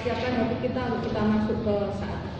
siapkan hati kita untuk kita masuk ke saat itu.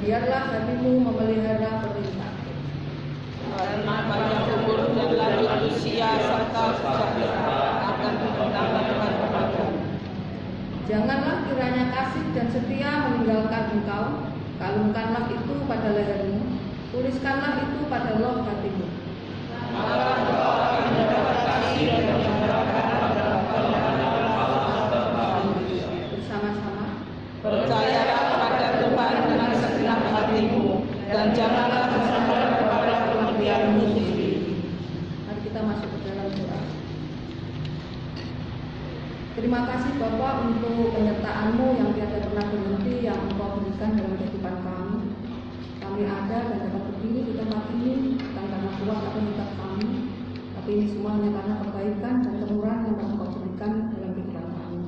biarlah hatimu memelihara perintahku. Karena banyak umur dan lanjut usia serta sejahtera akan bertambah kepadamu. Janganlah kiranya kasih dan setia meninggalkan engkau. Kalungkanlah itu pada lehermu, tuliskanlah itu pada loh hatimu. Bersama-sama. Percayalah pada Tuhan dengan segenap hatimu dan janganlah bersandar kepada pengertianmu sendiri. Mari kita masuk ke dalam doa. Terima kasih Bapa untuk penyertaan-Mu yang tiada pernah berhenti yang Engkau berikan dalam kehidupan kami. Kami ada dan dapat berdiri di tempat ini bukan karena kuat atau hebat kami, tapi ini semuanya karena kebaikan dan kemurahan yang Engkau berikan dalam kehidupan kami.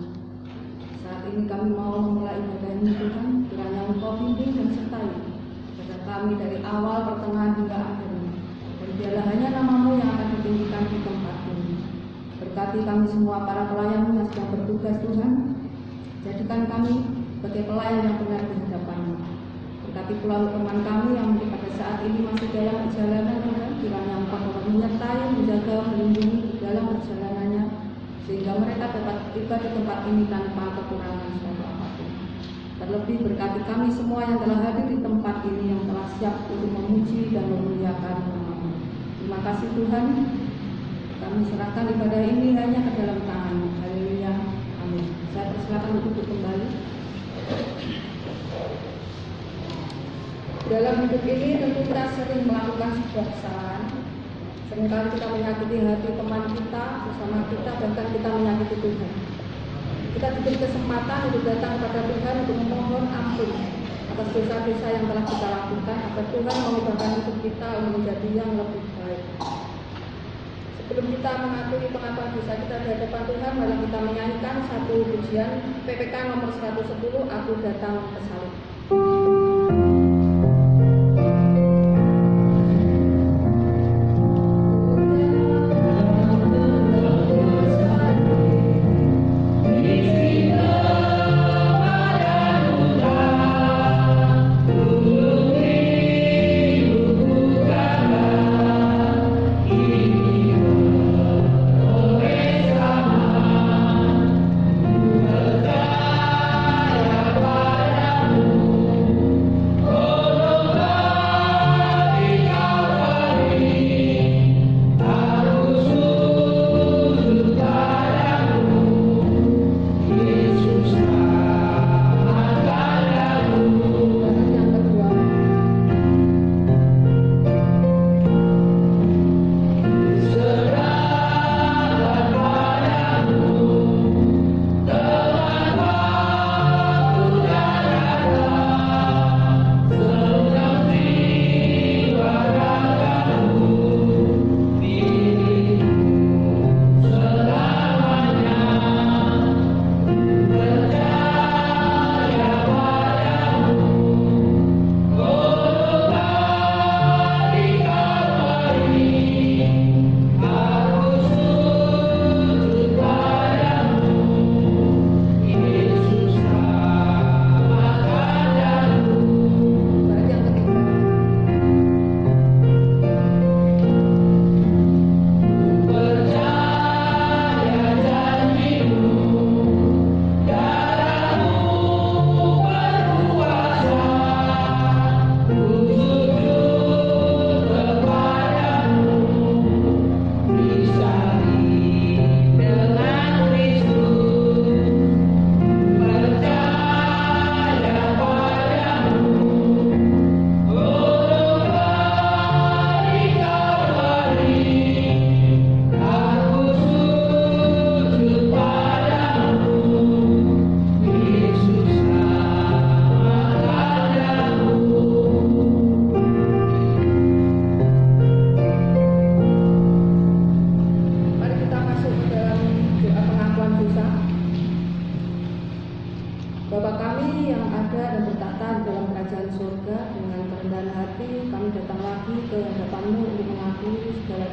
Saat ini kami mau memulai ibadah ini Tuhan, kiranya Engkau bimbing dan sertai pada kami dari awal, pertengahan hingga akhirnya. Dan biarlah hanya nama-Mu yang akan ditinggikan di tempat ini. Berkati kami semua para pelayan yang sedang bertugas Tuhan. Jadikan kami sebagai pelayan yang benar di hadapan-Mu. Berkati pula teman kami yang mungkin pada saat ini masih dalam perjalanan Tuhan. Kiranya Engkau dapat menyertai, menjaga, melindungi dalam perjalanannya, sehingga mereka dapat tiba di tempat ini tanpa kekurangan suatu apapun. Terlebih berkati kami semua yang telah hadir di tempat ini, yang telah siap untuk memuji dan memuliakan nama-Mu. Terima kasih Tuhan. Kami serahkan ibadah ini hanya ke dalam tangan-Mu. Haleluya. Amin. Saya persilakan untuk duduk kembali. Dalam hidup ini tentu kita sering melakukan sebuah kesalahan. Seringkali kita menyakiti hati teman kita, sesama kita, bahkan kita menyakiti Tuhan. Kita diberi kesempatan untuk datang kepada Tuhan untuk memohon ampun atas dosa-dosa yang telah kita lakukan, agar Tuhan mengubahkan hidup kita menjadi yang lebih baik. Sebelum kita mengakui pengakuan dosa kita di hadapan Tuhan, mari kita menyanyikan satu pujian PPK nomor 110, Aku Datang ke Salib.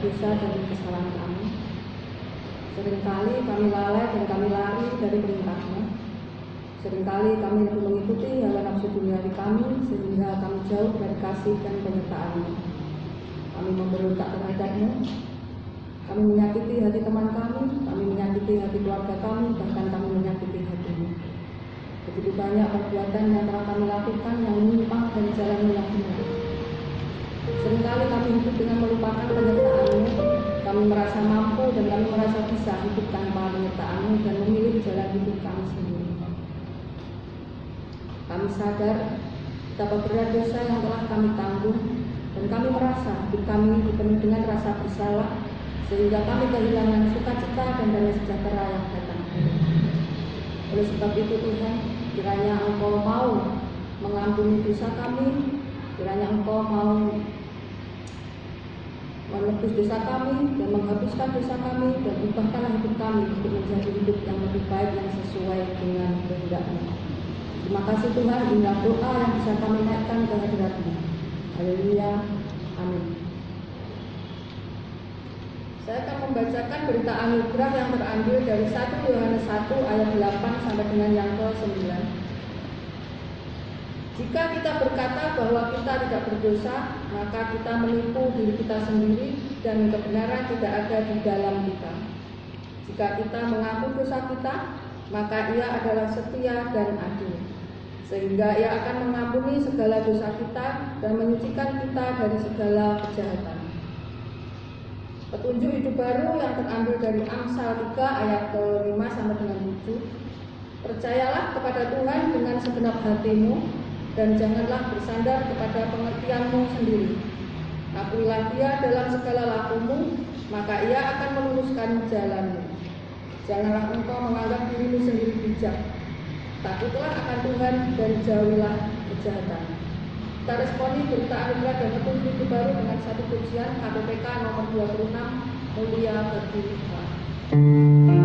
dosa dan kesalahan kami. Seringkali kami lalai dan kami lari dari perintah-Mu. Seringkali kami mengikuti hawa nafsu duniawi kami sehingga kami jauh dari kasih dan penyertaan-Mu. Kami memberontak terhadap-Mu. Kami menyakiti hati teman kami menyakiti hati keluarga kami, bahkan kami menyakiti hati-Mu. Begitu banyak perbuatan yang telah kami lakukan yang menyimpang dari jalan yang benar. Seringkali kami hidup dengan melupakan penyertaan-Mu. Kami merasa mampu dan kami merasa bisa hidup tanpa penyertaan-Mu dan memilih jalan hidup kami sendiri. Kami sadar betapa berat dosa yang telah kami tanggung dan kami merasa hidup kami dipenuhi dengan rasa bersalah sehingga kami kehilangan sukacita dan damai sejahtera yang datang. Oleh sebab itu Tuhan, kiranya Engkau mau mengampuni dosa kami, kiranya Engkau mau menebus dosa kami dan menghapuskan dosa kami dan ubahkanlah hidup kami untuk menjadi hidup yang lebih baik yang sesuai dengan kehendak-Mu. Terima kasih Tuhan, inilah doa yang bisa kami naikkan ke hadirat-Mu. Haleluya, amin. Saya akan membacakan berita anugerah yang terambil dari 1 Yohanes 1 ayat 8 sampai dengan yang ke-9. Jika kita berkata bahwa kita tidak berdosa, maka kita menipu diri kita sendiri dan kebenaran tidak ada di dalam kita. Jika kita mengaku dosa kita, maka Ia adalah setia dan adil, sehingga Ia akan mengampuni segala dosa kita dan menyucikan kita dari segala kejahatan. Petunjuk hidup baru yang terambil dari Amsal 3 ayat ke-5 sampai dengan 7. Percayalah kepada Tuhan dengan segenap hatimu dan janganlah bersandar kepada pengertianmu sendiri. Akuilah Dia dalam segala lakumu, maka Ia akan meluruskan jalanmu. Janganlah engkau menganggap dirimu sendiri bijak. Takutlah akan Tuhan dan jauhilah kejahatan. Kita responi berita anugerah dan petunjuk hidup baru dengan satu pujian KPPK nomor 26, Mulia bagi Allah.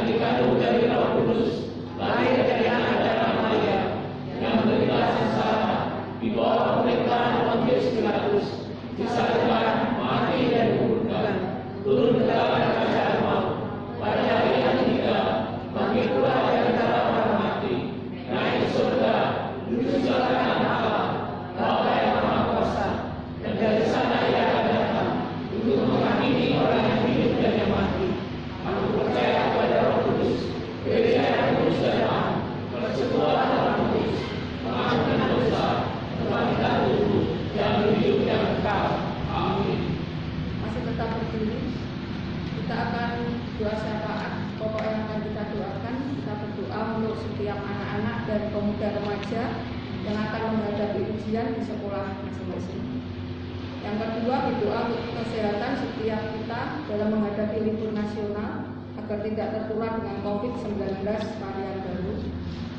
dikandung dari Roh Kudus, lahir dari anak darah Maria, yang menderita dan pemuda remaja yang akan menghadapi ujian di sekolah masing-masing. Yang kedua, berdoa untuk kesehatan setiap kita dalam menghadapi libur nasional agar tidak tertular dengan COVID-19 varian baru.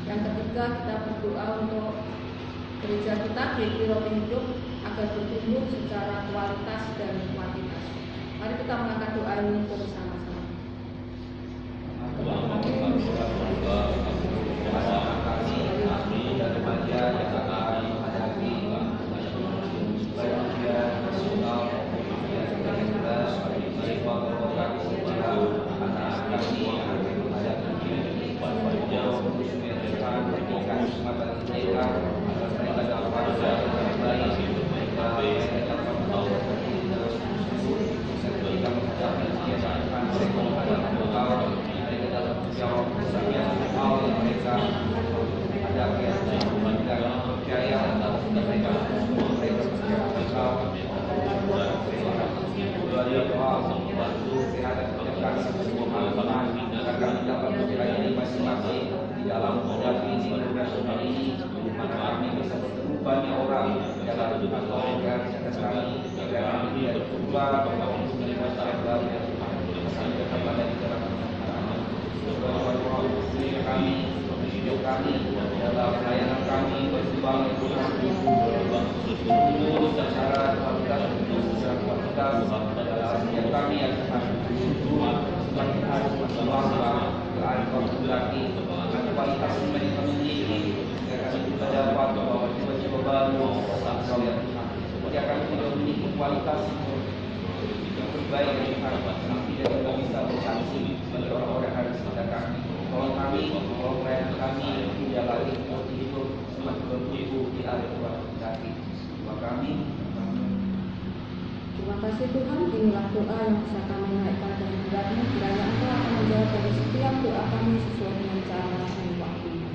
Yang ketiga, kita berdoa untuk gereja kita di Roti Hidup agar bertumbuh secara kualitas dan kuantitas. Mari kita mengangkat doa ini bersama-sama. Terima kasih Tuhan, inilah doa yang bisa kami naikkan dan beratnya, kiranya Engkau akan menjawab dari setiap doa kami sesuai dengan cara dan waktunya.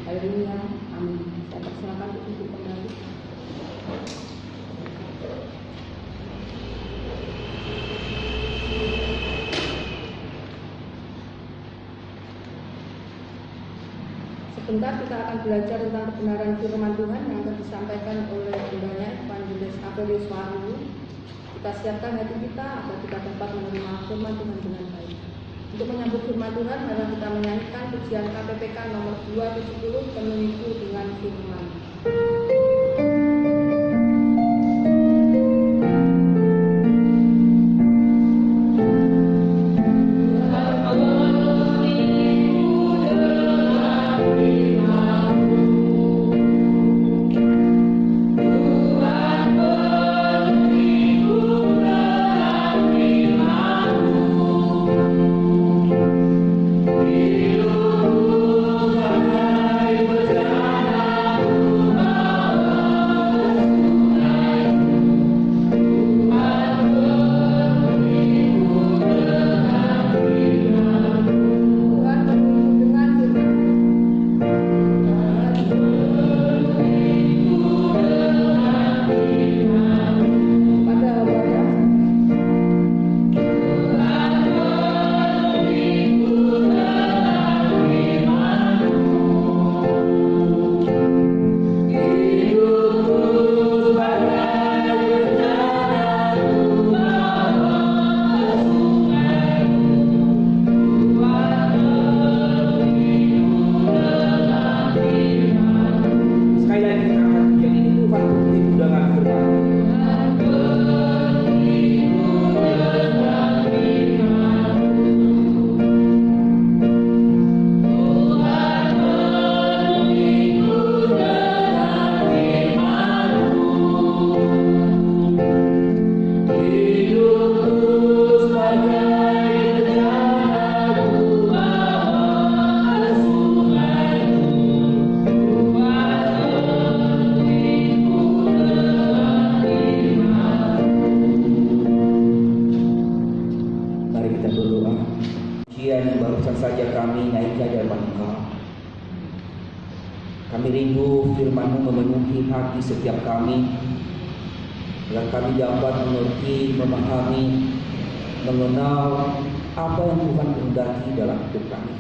Haleluya, amin. Saya persilakan untuk duduk kembali. Sebentar kita akan belajar tentang kebenaran firman Tuhan yang akan disampaikan oleh Pendanya Evangelis Apelius Waru. Kita siapkan hati kita agar kita dapat menerima firman Tuhan dengan baik. Untuk menyambut firman Tuhan, mari kita menyanyikan pujian KPPK nomor 270, Penuhiku dengan Firman. Kami rindu firman-Mu memenuhi hati setiap kami, agar kami dapat mengerti, memahami, mengenal apa yang Tuhan kehendaki dalam hidup kami.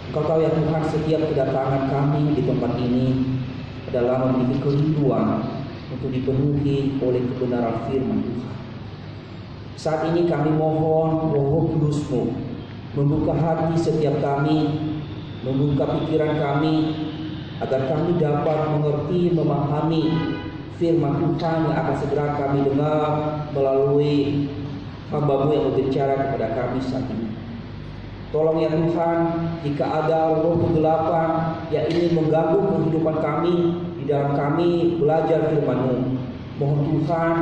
Engkau tahu ya Tuhan, setiap kedatangan kami di tempat ini adalah memiliki kerinduan untuk dipenuhi oleh kebenaran firman Tuhan. Saat ini kami mohon Roh Kudus-Mu membuka hati setiap kami, membuka pikiran kami, agar kami dapat mengerti, memahami firman Tuhan yang akan segera kami dengar melalui hamba-Mu yang berbicara kepada kami saat ini. Tolong ya Tuhan, jika ada roh kegelapan yang ingin mengganggu kehidupan kami di dalam kami belajar firman-Mu, mohon Tuhan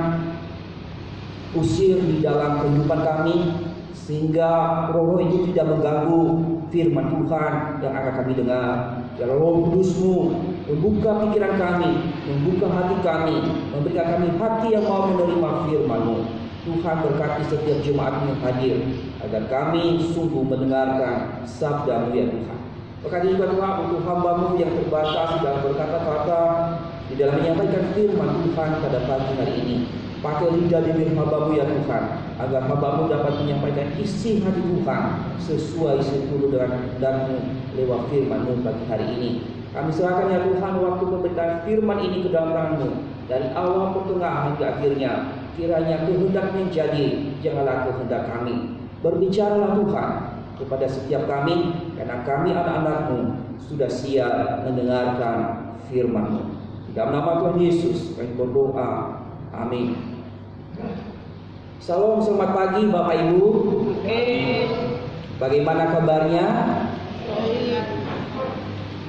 usir di dalam kehidupan kami, sehingga roh itu tidak mengganggu firman Tuhan yang akan kami dengar. Ya Roh Kudus-Mu membuka pikiran kami, membuka hati kami, memberikan kami hati yang mau menerima firman-Mu. Tuhan berkati setiap jemaat yang hadir, agar kami sungguh mendengarkan sabda-Mu ya Tuhan. Berkati juga Tuhan untuk hamba-Mu yang terbatas dalam berkata-kata, di dalam menyampaikan firman Tuhan pada pagi hari ini. Pakai lidah bibir hamba-Mu ya Tuhan, agar hamba-Mu dapat menyampaikan isi hati Tuhan sesuai seturut dengan kehendak-Mu lewat firman-Mu pagi hari ini. Kami serahkan ya Tuhan waktu pemberitaan firman ini ke dalam tangan-Mu, dari awal pertengahan hingga akhirnya. Kiranya kehendak-Mu jadi, janganlah kehendak kami. Berbicaralah Tuhan kepada setiap kami, karena kami anak-anak-Mu sudah siap mendengarkan firman-Mu. Di dalam nama Tuhan Yesus kami berdoa. Amin. Salam, selamat pagi Bapak Ibu. Bagaimana kabarnya?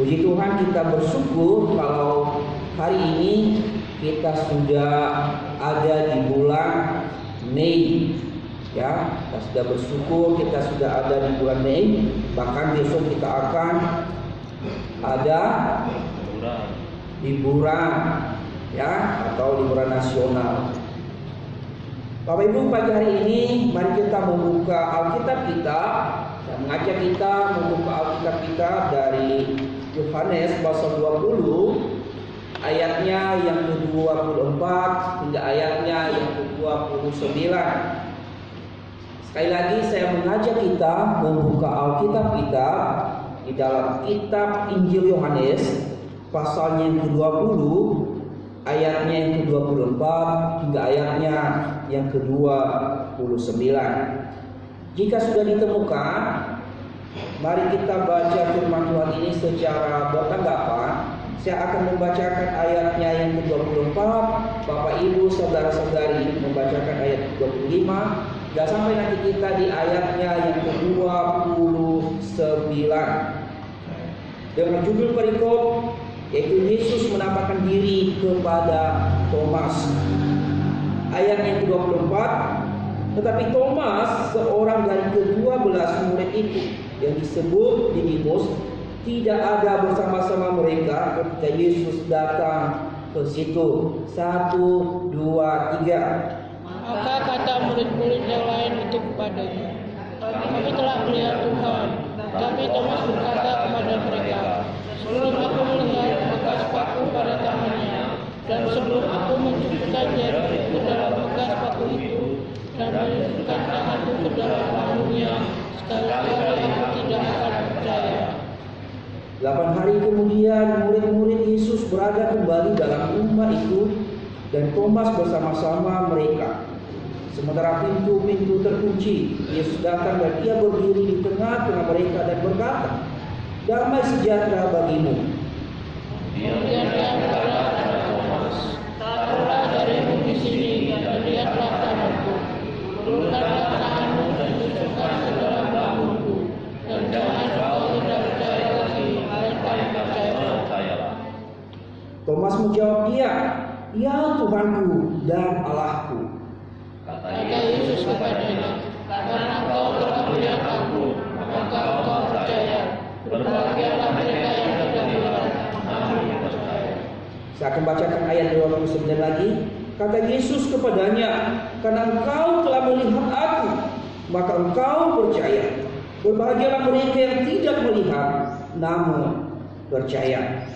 Puji Tuhan, kita bersyukur kalau hari ini kita sudah ada di bulan Mei. Ya, kita sudah bersyukur kita sudah ada di bulan Mei. Bahkan besok kita akan ada liburan, ya, atau liburan nasional. Bapak Ibu, pagi hari ini mari kita membuka Alkitab kita dan mengajak kita membuka Alkitab kita dari Yohanes pasal 20 ayatnya yang ke-24 hingga ayatnya yang ke-29. Sekali lagi saya mengajak kita membuka Alkitab kita di dalam kitab Injil Yohanes pasalnya yang ke-20, ayatnya yang ke-24 hingga ayatnya yang ke-29. Jika sudah ditemukan, mari kita baca firman Tuhan ini secara bertanggapan. Saya akan membacakan ayatnya yang ke-24, Bapak Ibu saudara-saudari membacakan ayat 25, dan sampai nanti kita di ayatnya yang ke-29 dengan judul perikop yaitu Yesus menampakkan diri kepada Thomas. Ayat yang ke-24, tetapi Thomas, seorang dari ke-12 murid itu yang disebut Didimus, tidak ada bersama-sama mereka ketika Yesus datang ke situ. 1, 2, 3. Maka kata murid-murid yang lain itu kepadanya, kami telah melihat Tuhan. Tapi Thomas berkata kepada mereka, sebelum aku melihat bekas paku pada tangannya, dan sebelum aku mencupkan jari ke dalam bekas paku itu, dan menyusupkan tanganku ke dalam pakunya, sekali-kali aku tidak akan percaya. 8 hari kemudian murid-murid Yesus berada kembali dalam rumah itu, dan Thomas bersama-sama mereka. Sementara pintu-pintu terkunci, Yesus datang dan Ia berdiri di tengah-tengah mereka dan berkata, damai sejahtera bagimu. Kemudian Dia berkata kepada Thomas, taruhlah jarimu di sini dan lihatlah tanganku, ulurkanlah tanganmu dan tusukkan ke dalam pakuku, dan jangan kau tidak percaya lagi, melainkan percayalah. Thomas menjawab dia, ya Tuhanku dan Allahku. Kata Yesus kepadanya, karena kau telah melihat aku, maka kau percaya. Berbahagialah mereka yang tidak melihat, namun percaya. Saya akan bacakan ayat 29 lagi. Kata Yesus kepadanya, karena engkau telah melihat aku, maka engkau percaya. Berbahagialah mereka yang tidak melihat, namun percaya.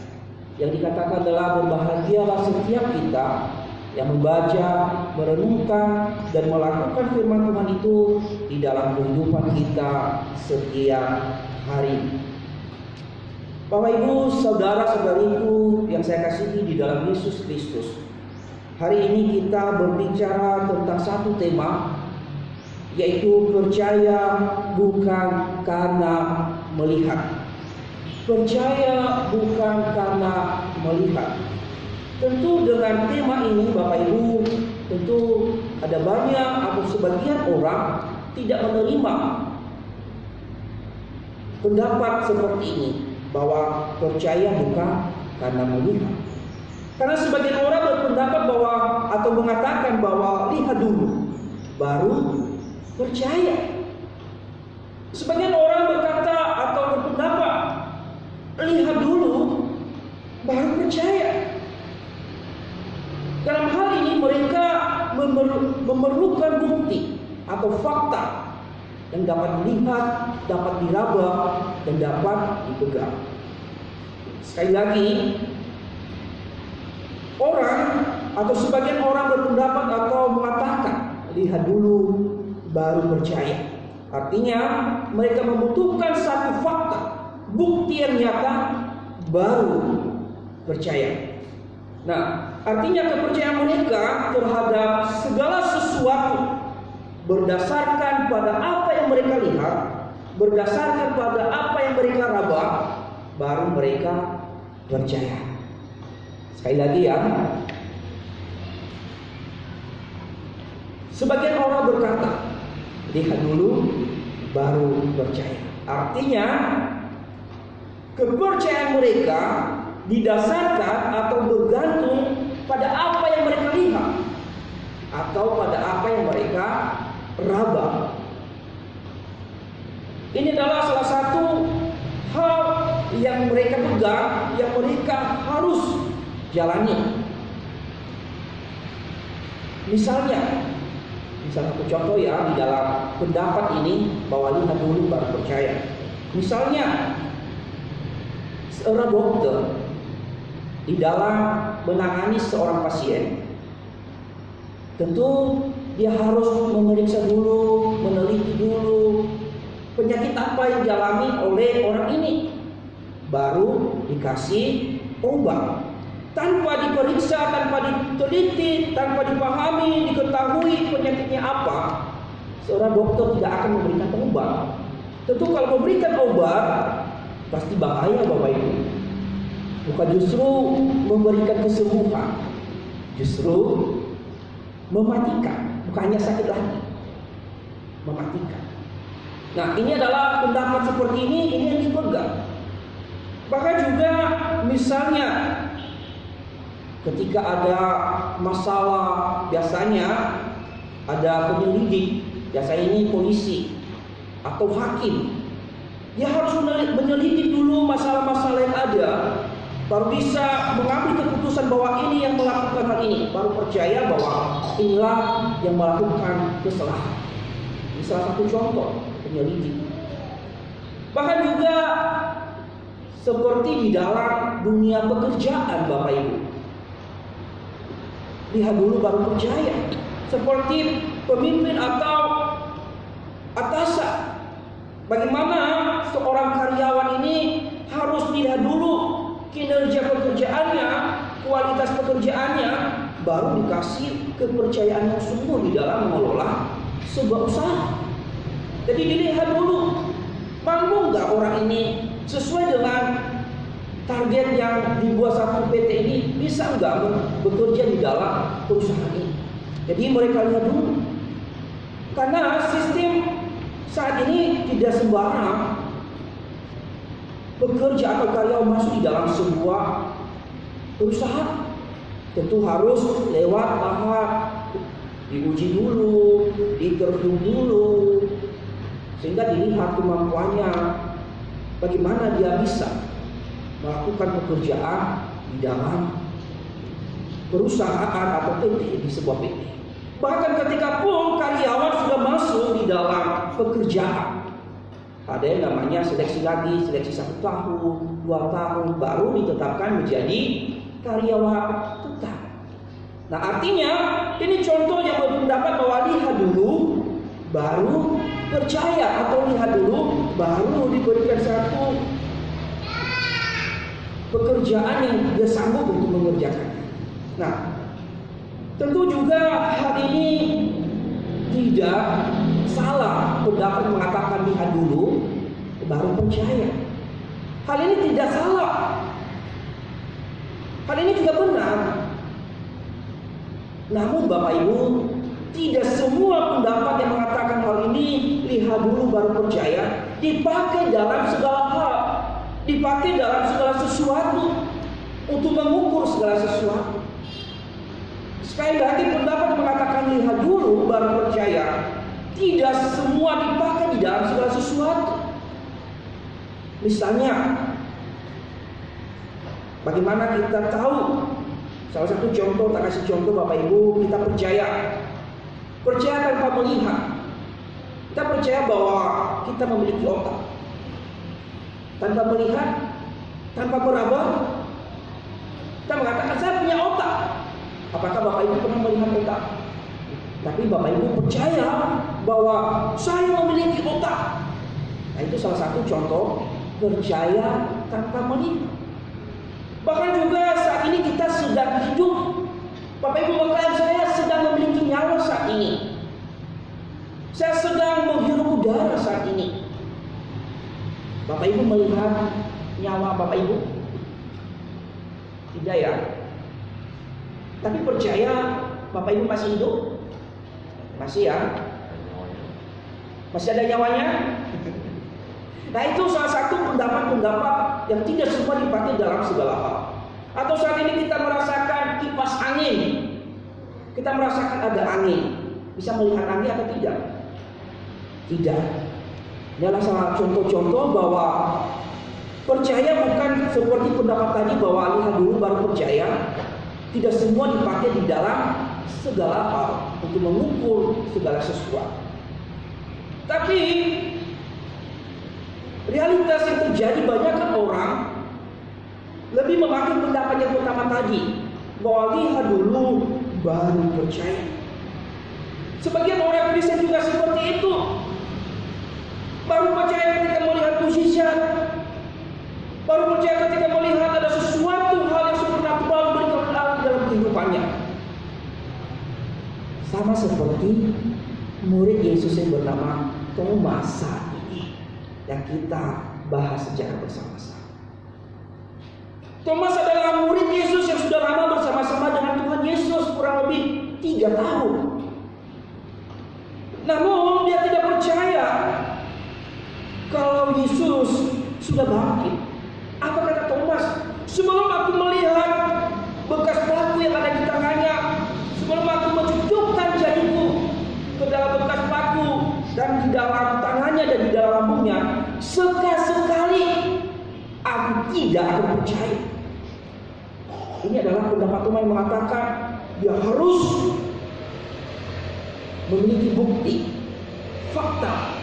Yang dikatakan adalah berbahagialah setiap kita yang membaca, merenungkan, dan melakukan firman Tuhan itu di dalam kehidupan kita setiap hari. Bapak Ibu, saudara-saudariku yang saya kasihi di dalam Yesus Kristus, hari ini kita berbicara tentang satu tema, yaitu percaya bukan karena melihat. Percaya bukan karena melihat. Tentu dengan tema ini Bapak Ibu, tentu ada banyak atau sebagian orang tidak menerima pendapat seperti ini, bahwa percaya bukan karena melihat. Karena sebagian orang berpendapat bahwa atau mengatakan bahwa lihat dulu baru percaya. Sebagian orang berkata atau berpendapat lihat dulu baru percaya. Dalam hal ini mereka memerlukan bukti atau fakta yang dapat dilihat, dapat diraba, dan dapat dipegang. Sekali lagi, orang atau sebagian orang berpendapat atau mengatakan lihat dulu baru percaya. Artinya mereka membutuhkan satu fakta, bukti yang nyata baru percaya. Nah, artinya kepercayaan mereka terhadap segala sesuatu berdasarkan pada apa yang mereka lihat, berdasarkan pada apa yang mereka raba, baru mereka percaya. Sekali lagi ya, sebagian orang berkata lihat dulu baru percaya. Artinya kepercayaan mereka didasarkan atau bergantung pada apa yang mereka lihat atau pada apa yang mereka raba. Ini adalah salah satu hal yang mereka pegang, yang mereka harus jalani. Misalnya satu contoh ya, di dalam pendapat ini bahwa lihat dulu baru percaya. Misalnya seorang dokter di dalam menangani seorang pasien, tentu dia harus memeriksa dulu, meneliti dulu penyakit apa yang dialami oleh orang ini, baru dikasih obat. Tanpa diperiksa, tanpa diteliti, tanpa dipahami, diketahui penyakitnya apa, seorang dokter tidak akan memberikan obat. Tentu kalau memberikan obat pasti bahaya Bapak Ibu. Bukan justru memberikan kesembuhan, justru mematikan. Bukannya sakit lagi, mematikan. Nah, ini adalah pendapat seperti ini yang dipegang. Bahkan juga misalnya ketika ada masalah, biasanya ada penyelidik, biasanya ini polisi atau hakim. Dia harus menyelidiki dulu masalah-masalah yang ada, baru bisa mengambil keputusan bahwa ini yang melakukan hal ini, baru percaya bahwa inilah yang melakukan kesalahan. Ini salah satu contoh penyelidik. Bahkan juga seperti di dalam dunia pekerjaan Bapak Ibu, lihat dulu baru percaya. Seperti pemimpin atau atasan, bagaimana seorang karyawan ini harus dilihat dulu kinerja pekerjaannya, kualitas pekerjaannya, baru dikasih kepercayaan yang sungguh di dalam mengelola sebuah usaha. Jadi dilihat dulu, mampu nggak orang ini sesuai dengan target yang dibuat satu PT ini, bisa nggak bekerja di dalam perusahaan ini. Jadi mereka lihat dulu, karena sistem saat ini tidak sembarang bekerja atau karyawan masuk di dalam sebuah perusahaan. Tentu harus lewat tahap diuji dulu, interview dulu, sehingga dilihat kemampuannya, bagaimana dia bisa melakukan pekerjaan di dalam perusahaan atau PT, di sebuah PT. Bahkan ketika pun karyawan sudah masuk di dalam pekerjaan, ada yang namanya seleksi lagi, seleksi 1 tahun, 2 tahun, baru ditetapkan menjadi karyawan tetap. Nah, artinya ini contoh yang berpendapat bahwa lihat dulu baru percaya, atau lihat dulu baru diberikan satu pekerjaan yang dia sanggup untuk mengerjakan. Nah, tentu juga hal ini tidak salah pendapat mengatakan lihat dulu baru percaya. Hal ini tidak salah. Hal ini juga benar. Namun Bapak Ibu, tidak semua pendapat yang mengatakan hal ini lihat dulu baru percaya dipakai dalam segala hal, dipakai dalam segala sesuatu untuk mengukur segala sesuatu. Sekali lagi, pendapat mengatakan lihat dulu baru percaya tidak semua dipakai di dalam segala sesuatu. Misalnya, bagaimana kita tahu? Salah satu contoh, tak kasih contoh Bapak Ibu, kita percaya tanpa melihat. Kita percaya bahwa kita memiliki otak. Tanpa melihat, tanpa meraba, kita mengatakan saya punya otak. Apakah Bapak Ibu pernah melihat otak? Tapi Bapak Ibu percaya bahwa saya memiliki otak. Nah, itu salah satu contoh percaya tanpa melihat. Bahkan juga saat ini kita sedang hidup. Bapak Ibu mengatakan saya sedang memiliki nyawa saat ini. Saya sedang menghirup udara saat ini. Bapak Ibu melihat nyawa Bapak Ibu? Tidak ya? Tapi percaya Bapak Ibu masih hidup? Masih ya? Masih ada nyawanya? Nah, itu salah satu pendapat-pendapat yang tidak semua dipakai dalam segala hal. Atau saat ini kita merasakan kipas angin, kita merasakan ada angin, bisa melihat angin atau tidak? Tidak. Ini adalah salah contoh-contoh bahwa percaya bukan seperti pendapat tadi bahwa lihat dulu baru percaya. Tidak semua dipakai di dalam segala hal untuk mengukur segala sesuatu. Tapi realitas yang terjadi, banyak orang lebih memakai pendapat yang pertama tadi, bahwa lihat dulu baru percaya. Sebagian orang Kristen juga seperti itu, baru percaya ketika melihat mukjizat, baru percaya ketika melihat ada sesuatu hal yang supernatural berkembang dalam kehidupannya. Sama seperti murid Yesus yang bernama Thomas saat ini yang kita bahas secara bersama-sama. Thomas adalah murid Yesus yang sudah lama bersama-sama dengan Tuhan Yesus, kurang lebih 3 tahun. Namun dia tidak percaya kalau Yesus sudah bangkit. Apa kata Thomas? Sebelum aku melihat bekas paku yang ada di tangannya, sebelum aku mencupkan jariku ke dalam bekas paku dan di dalam tangannya dan di dalam lambungnya, sekali-sekali aku tidak akan percaya. Ini adalah pendapat Thomas yang mengatakan dia harus memiliki bukti, fakta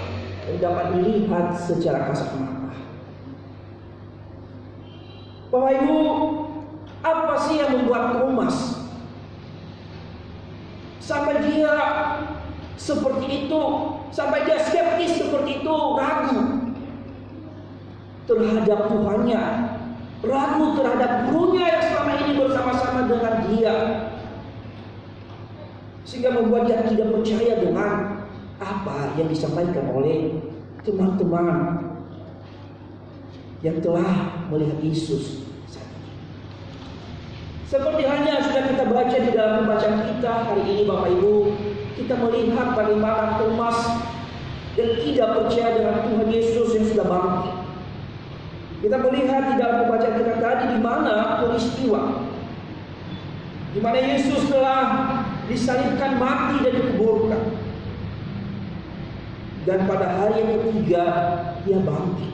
yang dapat dilihat secara kasat mata. Bapak Ibu, apa sih yang membuat Thomas sampai dia seperti itu, sampai dia skeptis seperti itu, ragu terhadap Tuhannya, ragu terhadap gurunya yang selama ini bersama-sama dengan dia, sehingga membuat dia tidak percaya dengan apa yang disampaikan oleh teman-teman yang telah melihat Yesus. Seperti halnya sudah kita baca di dalam pembacaan kita hari ini Bapak Ibu, kita melihat bagaimana Thomas yang tidak percaya dengan Tuhan Yesus yang sudah bangkit. Kita melihat di dalam pembacaan kita tadi di mana peristiwa di mana Yesus telah disalibkan, mati dan dikuburkan. Dan pada hari yang ketiga dia bangkit.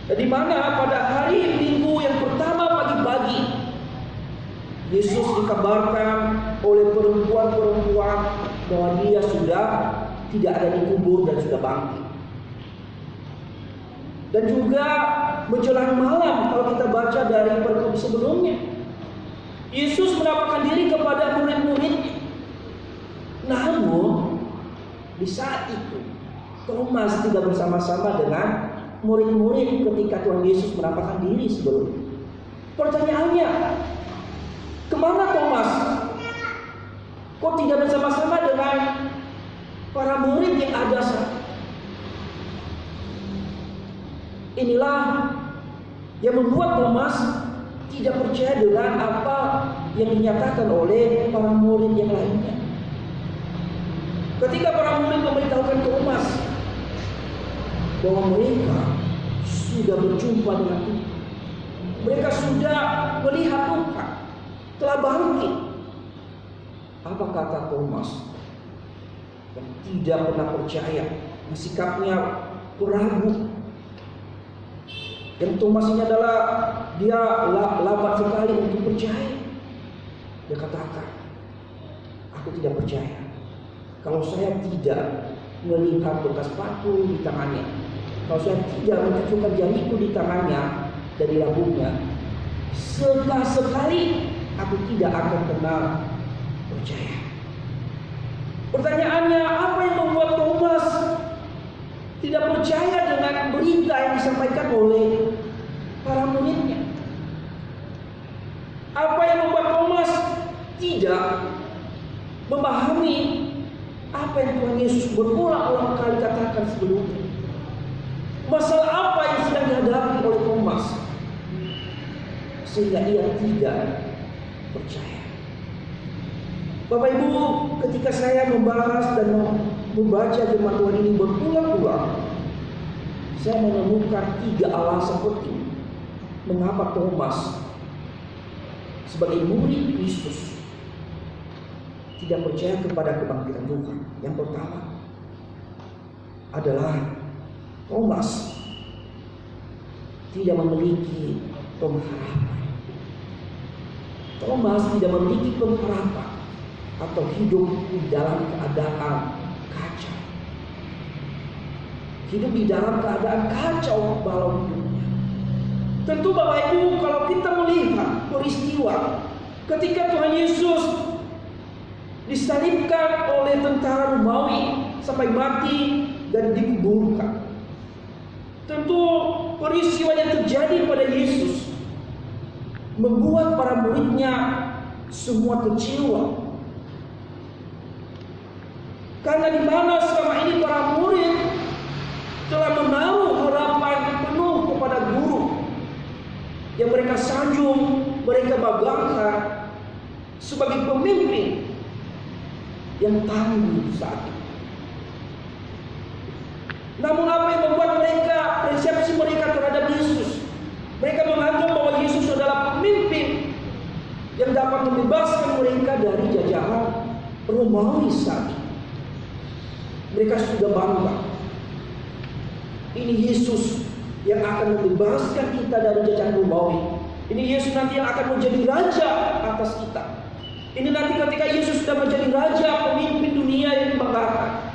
Dan di mana pada hari Minggu yang pertama pagi-pagi Yesus dikabarkan oleh perempuan-perempuan bahwa dia sudah tidak ada dikubur dan sudah bangkit. Dan juga menjelang malam kalau kita baca dari perikop sebelumnya, Yesus menampakkan diri kepada murid-muridnya. Namun di saat itu Thomas tidak bersama-sama dengan murid-murid ketika Tuhan Yesus menampakkan diri sebelumnya. Pertanyaannya, kemana Thomas? Kok tidak bersama-sama dengan para murid yang ada saat? Inilah yang membuat Thomas tidak percaya dengan apa yang dinyatakan oleh para murid yang lainnya. Ketika para murid memberitahukan Thomas bahwa mereka sudah berjumpa dengan Tuhan, mereka sudah melihat Tuhan telah bangkit, apa kata Thomas yang tidak pernah percaya, sikapnya ragu? Dan Thomas ini adalah dia lambat sekali untuk percaya. Dia katakan, aku tidak percaya kalau saya tidak melihat bekas batu di tangannya, kalau saya tidak mencucukkan jariku di tangannya dan di lambungnya, sekali aku tidak akan pernah percaya. Pertanyaannya, apa yang membuat Thomas tidak percaya dengan berita yang disampaikan oleh para muridnya? Apa yang membuat Thomas tidak memahami apa yang Tuhan Yesus berulang-ulang kali katakan sebelumnya? Masalah apa yang sedang dihadapi oleh Thomas sehingga ia tidak percaya? Bapak Ibu, ketika saya membahas dan membaca firman Tuhan ini berulang-ulang, saya menemukan 3 alasan penting mengapa Thomas sebagai murid Kristus tidak percaya kepada kebangkitan Tuhan. Yang pertama adalah Thomas tidak memiliki pengharapan. Thomas tidak memiliki pengharapan atau hidup di dalam keadaan kacau. Hidup di dalam keadaan kacau balau hidupnya. Tentu Bapak Ibu, kalau kita melihat peristiwa ketika Tuhan Yesus disalibkan oleh tentara Romawi sampai mati dan dikuburkan, tentu peristiwa yang terjadi pada Yesus membuat para muridnya semua kecewa. Karena di mana selama ini para murid telah menaruh harapan penuh kepada guru yang mereka sanjung, mereka banggakan sebagai pemimpin yang tangguh saat itu. Namun apa yang membuat mereka, persepsi mereka terhadap Yesus, mereka menganggap bahwa Yesus adalah pemimpin yang dapat membebaskan mereka dari jajahan Romawi saat itu. Mereka sudah bangga, ini Yesus yang akan membebaskan kita dari jajahan Romawi. Ini Yesus nanti yang akan menjadi raja atas kita. Ini nanti ketika Yesus sudah menjadi raja, pemimpin dunia yang dibanggakan,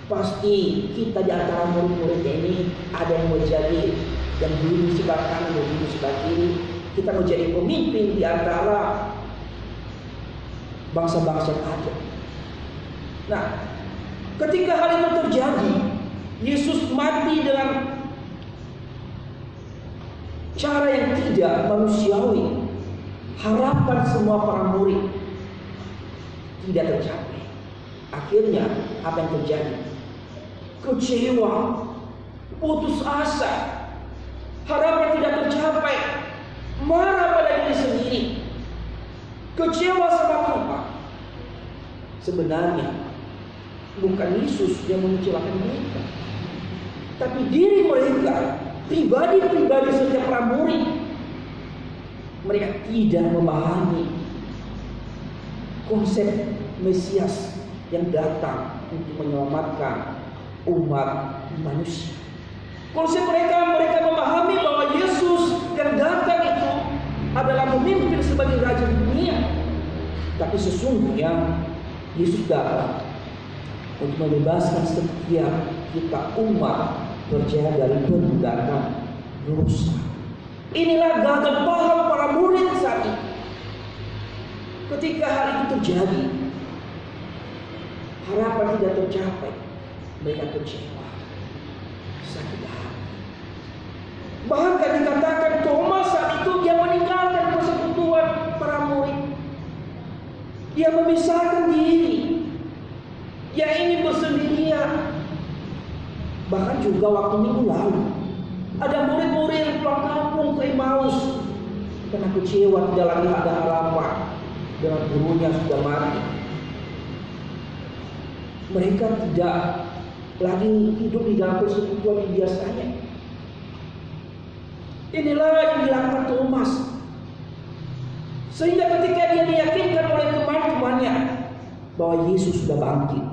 pasti kita di antara murid-muridnya ini ada yang menjadi yang dulu sebelah kanan dan dulu sebelah kiri. Kita menjadi pemimpin di antara bangsa-bangsa yang ada. Nah, ketika hal itu terjadi, Yesus mati dengan cara yang tidak manusiawi. Harapan semua para murid tidak tercapai. Akhirnya apa yang terjadi? Kecewa, putus asa, harapan tidak tercapai, marah pada diri sendiri, kecewa sama Tuhan. Sebenarnya bukan Yesus yang mengecewakan mereka, tapi diri mereka, pribadi-pribadi setiap para murid. Mereka tidak memahami konsep Mesias yang datang untuk menyelamatkan umat manusia. Konsep mereka memahami bahwa Yesus yang datang itu adalah pemimpin sebagai raja dunia. Tapi sesungguhnya Yesus datang untuk membebaskan setiap kita umat percaya dari perbudakan dosa. Inilah gagal paham para murid saat itu. Ketika hal itu terjadi, harapan tidak tercapai, mereka kecewa, sakit hati. Bahkan dikatakan Thomas saat itu dia meninggalkan Dia memisahkan diri. Dia ingin bersendirian. Bahkan juga waktu minggu lalu, ada murid-murid yang pulang kampung ke Emmaus karena kecewa, tidak lagi ada harapan dengan gurunya sudah mati. Mereka tidak lagi hidup di dalam persekutuan yang biasanya. Inilah yang dilakukan Thomas. Sehingga ketika dia diyakinkan oleh teman-temannya bahwa Yesus sudah bangkit,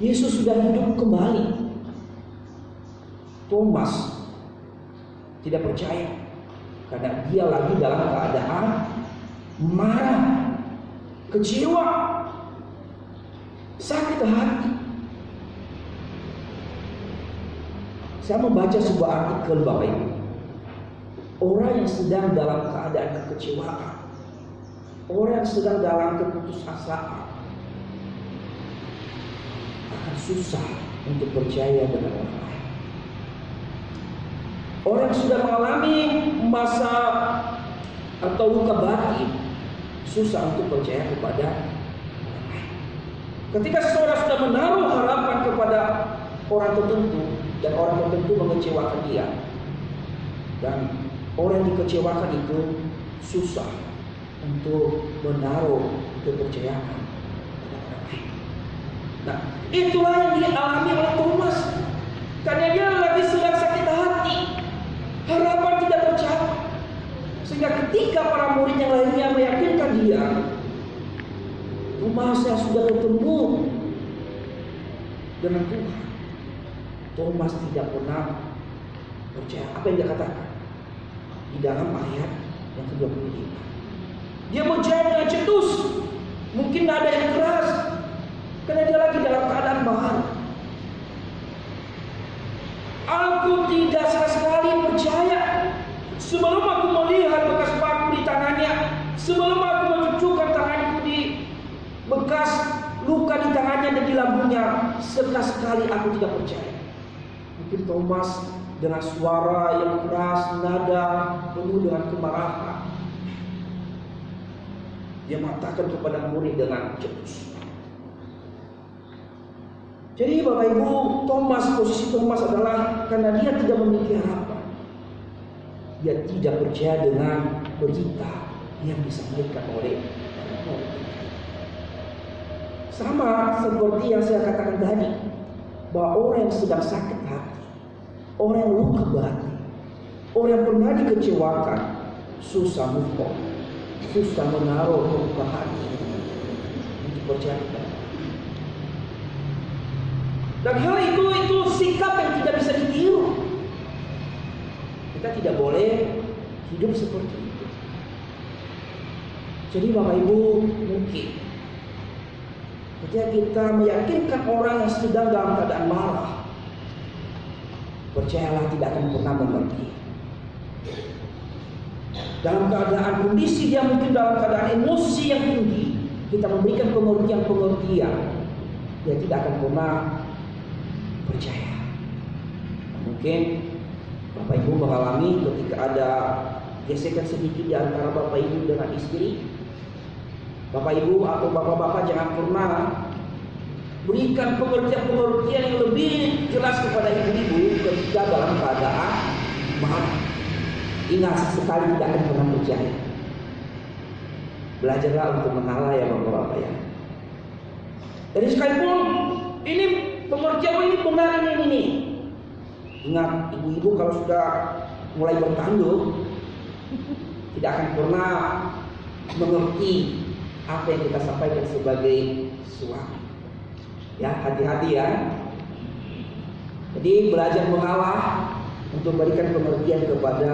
Yesus sudah hidup kembali, Thomas tidak percaya karena dia lagi dalam keadaan marah, kecewa, sakit hati. Saya membaca sebuah artikel Bapak Ibu. Orang yang sedang dalam keadaan kekecewaan, orang yang sedang dalam keputusasaan akan susah untuk percaya dengan orang lain. Orang yang sudah mengalami masa atau luka batin susah untuk percaya kepada orang lain. Ketika seseorang sudah menaruh harapan kepada orang tertentu dan orang tertentu mengecewakan dia, dan orang yang dikecewakan itu susah untuk menaruh kepercayaan pada orang lain. Nah, itulah yang dialami oleh Thomas. Karena dia lagi sedang sakit hati, harapan tidak tercapai. Sehingga ketika para murid yang lainnya meyakinkan dia, Thomas yang sudah ketemu dengan Tuhan, Thomas tidak pernah percaya apa yang dia katakan di dalam ayat yang ke-25. Dia menjawab dengan cetus, mungkin nada yang keras, karena dia lagi dalam keadaan marah. Aku tidak sama sekali percaya sebelum aku melihat bekas paku di tangannya, sebelum aku mencucukkan tanganku di bekas luka di tangannya dan di lambungnya, sekali aku tidak percaya. Mungkin Thomas dengan suara yang keras, nada penuh dengan kemarahan, dia mengatakan kepada murid dengan cetus. Jadi Bapak Ibu, posisi Thomas adalah karena dia tidak memiliki harapan. Dia tidak percaya dengan berita yang disampaikan oleh murid. Sama seperti yang saya katakan tadi, bahwa orang yang sedang sakit hati, orang yang luka batin, orang yang pernah dikecewakan, susah move on, susah menaruh kebukaan untuk percaya kepada. Dan hal itu sikap yang tidak bisa ditiru. Kita tidak boleh hidup seperti itu. Jadi Bapak Ibu, mungkin ketika kita meyakinkan orang yang sedang dalam keadaan marah, percayalah tidak akan pernah mengerti. Dalam keadaan kondisi dia mungkin dalam keadaan emosi yang tinggi, kita memberikan pengertian, dia tidak akan pernah percaya. Mungkin Bapak Ibu mengalami ketika ada gesekan sedikit di antara Bapak Ibu dengan istri. Bapak Ibu atau Bapak-bapak jangan pernah berikan pengertian yang lebih jelas kepada ibu-ibu ketika dalam keadaan marah. Ingat, sekali tidak akan pernah percaya. Belajarlah untuk mengalah ya Bapak-bapak ya. Jadi sekalipun ini pengertian ini benar ini. Ingat, ibu-ibu kalau sudah mulai bertanduk tidak akan pernah mengerti apa yang kita sampaikan sebagai suami. Ya, hati-hati ya. Jadi belajar mengalah untuk memberikan pengertian kepada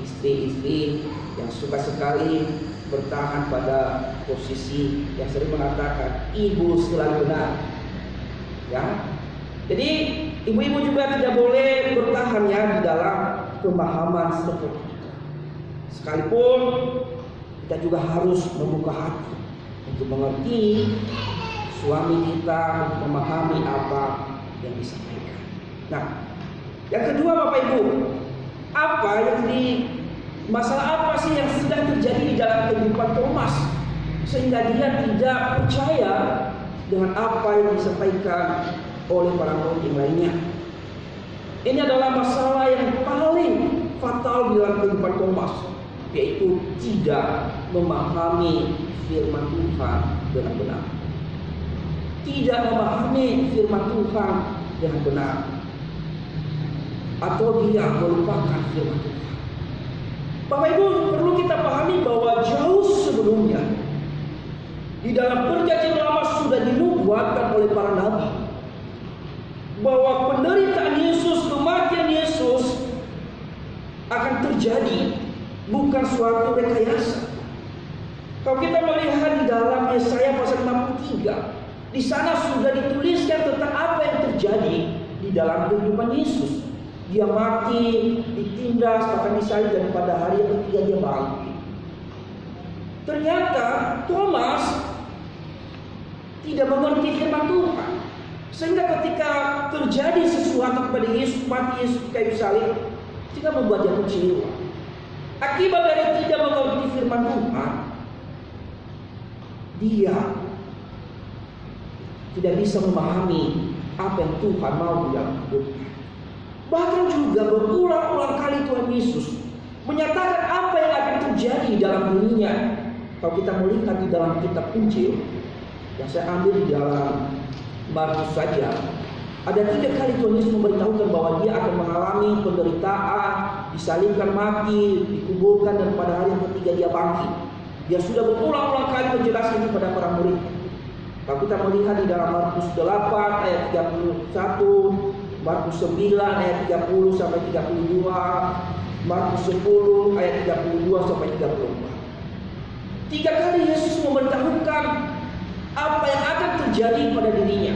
istri-istri yang suka sekali bertahan pada posisi yang sering mengatakan ibu selalu benar. Ya. Jadi ibu-ibu juga tidak boleh bertahan ya di dalam pemahaman seperti itu. Sekalipun kita juga harus membuka hati untuk mengerti suami kita, untuk memahami apa yang disampaikan. Nah, yang kedua Bapak Ibu, masalah apa sih yang sedang terjadi di dalam kehidupan Thomas sehingga dia tidak percaya dengan apa yang disampaikan oleh para murid yang lainnya. Ini adalah masalah yang paling fatal dalam kehidupan Thomas, yaitu tidak memahami firman Tuhan dengan benar. Tidak memahami firman Tuhan dengan benar, atau dia melupakan firman Tuhan. Bapak Ibu, perlu kita pahami bahwa jauh sebelumnya di dalam perjanjian lama sudah dinubuatkan oleh para nabi bahwa penderitaan Yesus, kematian Yesus akan terjadi, bukan suatu rekayasa. Kalau kita melihat di dalam Yesaya pasal 63, di sana sudah dituliskan tentang apa yang terjadi di dalam kehidupan Yesus. Dia mati, ditindas, bahkan disalib, dan pada hari yang ketiga dia bangkit. Ternyata Thomas tidak mengerti firman Tuhan, sehingga ketika terjadi sesuatu kepada Yesus, mati Yesus di kayu salib, tidak membuat dia kecewa. Akibat dari tidak mengerti firman Tuhan, dia tidak bisa memahami apa yang Tuhan mau di dalam hidupnya. Bahkan juga berulang-ulang kali Tuhan Yesus menyatakan apa yang akan terjadi dalam dirinya. Kalau kita melihat di dalam kitab Injil yang saya ambil di dalam Markus saja, ada 3 kali Tuhan Yesus memberitahukan bahwa dia akan mengalami penderitaan, disalibkan, mati, dikuburkan, dan pada hari yang ketiga dia bangkit. Dia sudah berulang-ulang kali menjelaskan kepada para murid. Kalau kita melihat di dalam Markus 8 ayat 31, Markus 9 ayat 30 sampai 32, Markus 10 ayat 32 sampai 34. 3 kali Yesus memberitahukan apa yang akan terjadi pada dirinya.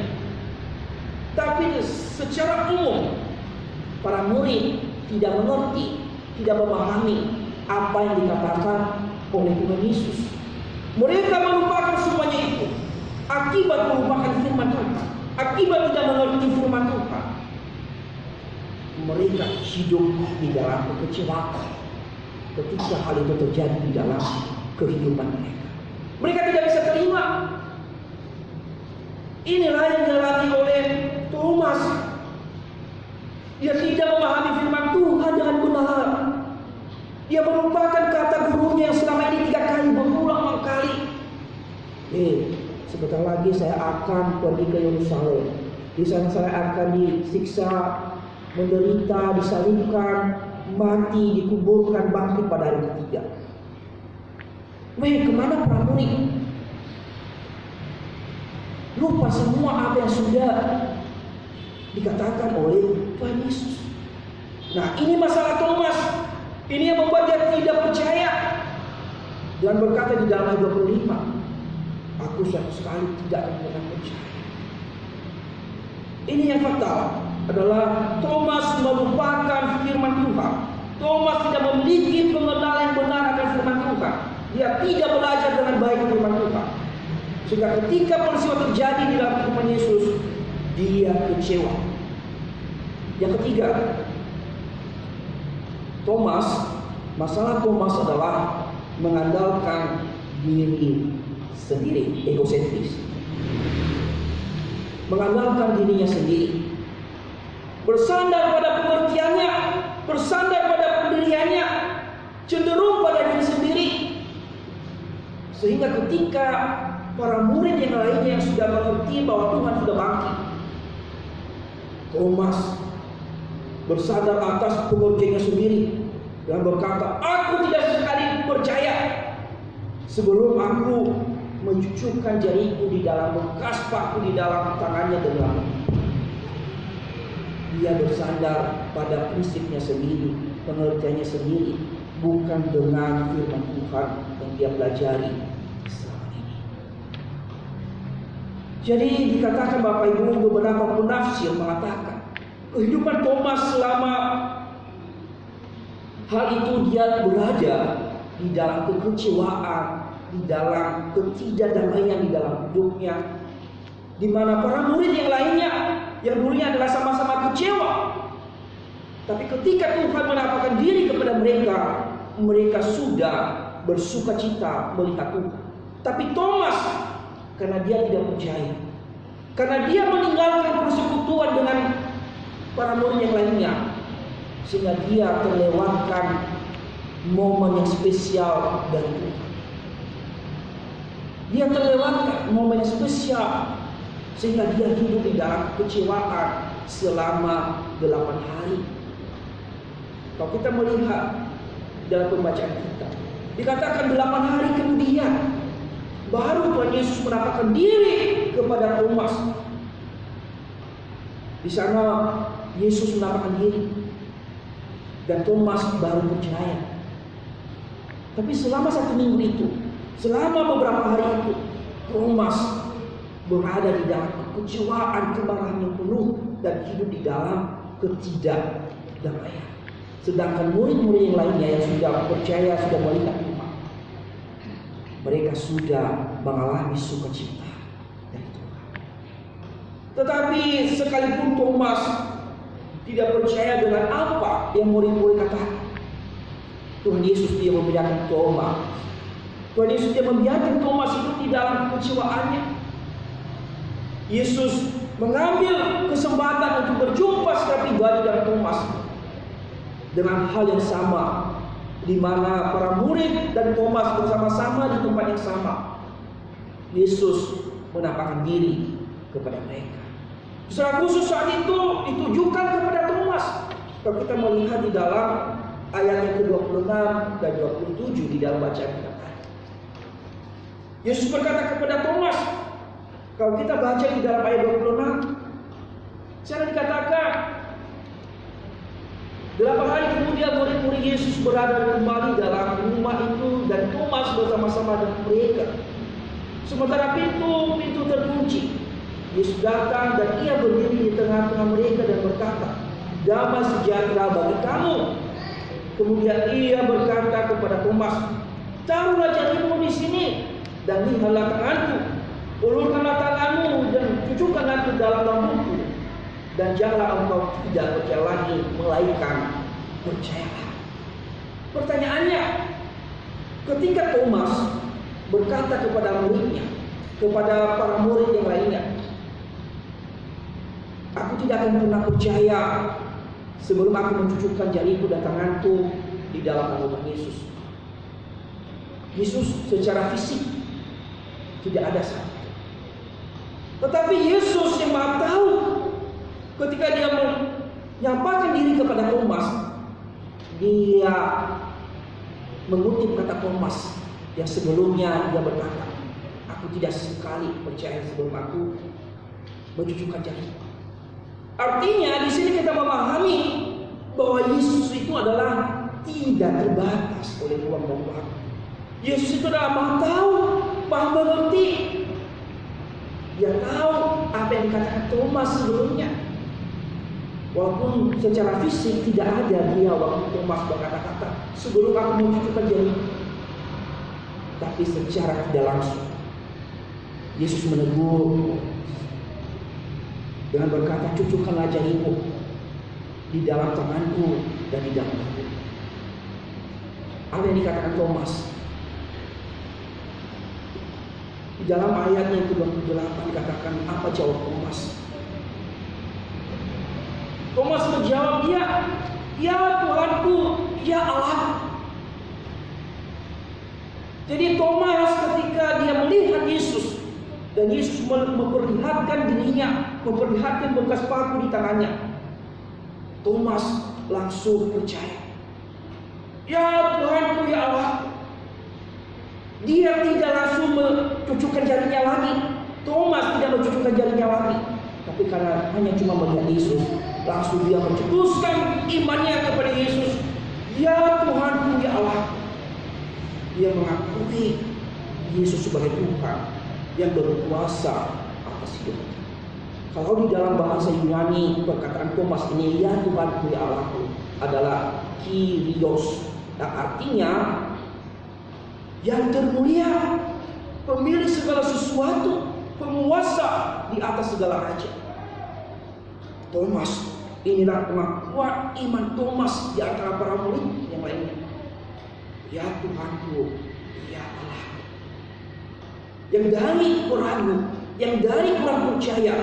Tapi secara umum para murid tidak mengerti, tidak memahami apa yang dikatakan oleh Tuhan Yesus. Mereka melupakan semuanya itu akibat melupakan firman Tuhan, akibat tidak mengerti firman Tuhan. Mereka hidup di dalam kekecewaan ketika hal itu terjadi di dalam kehidupan mereka. Mereka tidak bisa terima. Inilah yang dialami oleh Thomas. Dia tidak memahami firman Tuhan dengan benar. Dia melupakan kata gurunya yang selama ini 3 kali, berulang kali. Sebentar lagi saya akan pergi ke Yerusalem. Di sana saya akan disiksa, menderita, disalibkan, mati, dikuburkan, bangkit pada hari ketiga. Kemana para murid? Lupa semua apa yang sudah dikatakan oleh Tuhan Yesus. Nah, ini masalah Thomas. Ini yang membuat dia tidak percaya dan berkata di dalam ayat 25, aku sama sekali tidak akan pernah percaya. Ini yang fatal adalah Thomas melupakan firman Tuhan. Thomas tidak memiliki pengenalan yang benar akan firman Tuhan. Dia tidak belajar dengan baik firman Tuhan. Sehingga ketika peristiwa terjadi di dalam kehidupan Yesus, dia kecewa. Yang ketiga, masalah Thomas adalah mengandalkan diri sendiri, egosentris. Mengandalkan dirinya sendiri. Bersandar pada pengertiannya, bersandar pada pendiriannya, cenderung pada diri sendiri. Sehingga ketika para murid yang lainnya yang sudah mengerti bahwa Tuhan sudah bangkit, Thomas bersandar atas pengertiannya sendiri dan berkata, aku tidak sekali percaya sebelum aku mencucukkan jariku di dalam bekas paku di dalam tangannya dan dalam. Dia bersandar pada prinsipnya sendiri, pengertiannya sendiri, bukan dengan firman Tuhan yang dia pelajari selama ini. Jadi dikatakan Bapak Ibu, beberapa penafsir mengatakan kehidupan Thomas selama hal itu dia berada di dalam kekecewaan, di dalam ketidakdamaian di dalam hidupnya, di mana para murid yang lainnya yang dulunya adalah sama-sama kecewa, tapi ketika Tuhan menampakkan diri kepada mereka, mereka sudah bersuka cita melihat Tuhan. Tapi Thomas, karena dia tidak percaya, karena dia meninggalkan persekutuan dengan para murid yang lainnya, sehingga dia terlewatkan momen yang spesial dari Tuhan. Dia terlewatkan momen yang spesial, sehingga dia hidup di dalam kekecewaan selama 8 hari. Kalau kita melihat dalam pembacaan kita, dikatakan 8 hari kemudian baru Tuhan Yesus menampakkan diri kepada Thomas. Di sana Yesus menampakkan diri dan Thomas baru percaya. Tapi selama 1 minggu itu, selama beberapa hari itu, Thomas berada di dalam kekecewaan, kemarahan yang penuh, dan hidup di dalam ketidakdamaian. Sedangkan murid-murid yang lainnya yang sudah percaya, sudah melihat Tuhan, mereka sudah mengalami sukacita dari Tuhan. Tetapi sekalipun Thomas tidak percaya dengan apa yang murid-murid katakan, Tuhan Yesus dia membiarkan Thomas. Tuhan Yesus dia membiarkan Thomas hidup di dalam kekecewaannya. Yesus mengambil kesempatan untuk berjumpa secara pribadi dengan Thomas dengan hal yang sama, di mana para murid dan Thomas bersama-sama di tempat yang sama. Yesus menampakkan diri kepada mereka. Secara khusus saat itu ditujukan kepada Thomas. Kalau kita melihat di dalam ayat yang ke-26 dan 27 di dalam bacaan kita tadi, Yesus berkata kepada Thomas. Kalau kita baca di dalam ayat 26, sana dikatakan 8 hari kemudian murid-murid Yesus berada kembali dalam rumah itu, dan Thomas bersama-sama dengan mereka. Sementara pintu terkunci, Yesus datang dan ia berdiri di tengah-tengah mereka dan berkata, "Damai sejahtera bagi kamu." Kemudian ia berkata kepada Thomas, "Taruhlah jarimu di sini dan lihatlah tanganku. Ulurkanlah tanganmu dan cucukkanlah ke dalam lambungku. Dan janganlah engkau tidak percaya lagi, melainkan percayalah." Pertanyaannya, ketika Thomas berkata kepada muridnya, kepada para murid yang lainnya, "Aku tidak akan pernah percaya sebelum aku mencucukkan jariku dan tanganku di dalam lambung Yesus." Yesus secara fisik tidak ada saat itu. Tetapi Yesus yang Maha tahu, ketika dia menyampaikan diri kepada Thomas, dia mengutip kata Thomas yang sebelumnya dia berkata, "Aku tidak sekali percaya sebelum aku mencucukkan jariku." Artinya di sini kita memahami bahwa Yesus itu adalah tidak terbatas oleh ruang dan waktu. Yesus itu adalah Maha tahu, Maha mengerti. Dia tahu apa yang dikatakan Thomas sebelumnya. Walaupun secara fisik tidak ada dia waktu Thomas berkata-kata, "Sebelum aku mencucukkan jariku." Tapi secara tidak langsung Yesus menegur dengan berkata, "Cucukkanlah jarimu di dalam tanganku dan di dalam lambungku." Apa yang dikatakan Thomas? Di dalam ayat yang ke-28 dikatakan, apa jawab Thomas? Thomas menjawab, "Ya Tuhanku, ya Allah." Jadi Thomas ketika dia melihat Yesus dan Yesus memperlihatkan dirinya, memperlihatkan bekas paku di tangannya, Thomas langsung percaya. "Ya Tuhanku, ya Allah." Dia tidak langsung mencucukkan jarinya lagi. Thomas tidak mencucukkan jarinya lagi. Tapi karena hanya cuma melihat Yesus, langsung dia mencetuskan imannya kepada Yesus. "Ya Tuhanku, ya Allah." Dia mengakui Yesus sebagai Tuhan yang berkuasa atas hidupnya. Kalau di dalam bahasa Yunani perkataan Thomas ini, "Ya Tuhanku, ya Allahku," adalah Kyrios, yang artinya yang termulia, pemilik segala sesuatu, penguasa di atas segala raja. Thomas, inilah pengakuan iman Thomas di antara para murid yang lainnya. "Ya Tuhanku, ya Allah." yang dari ragu, yang dari kurang percaya,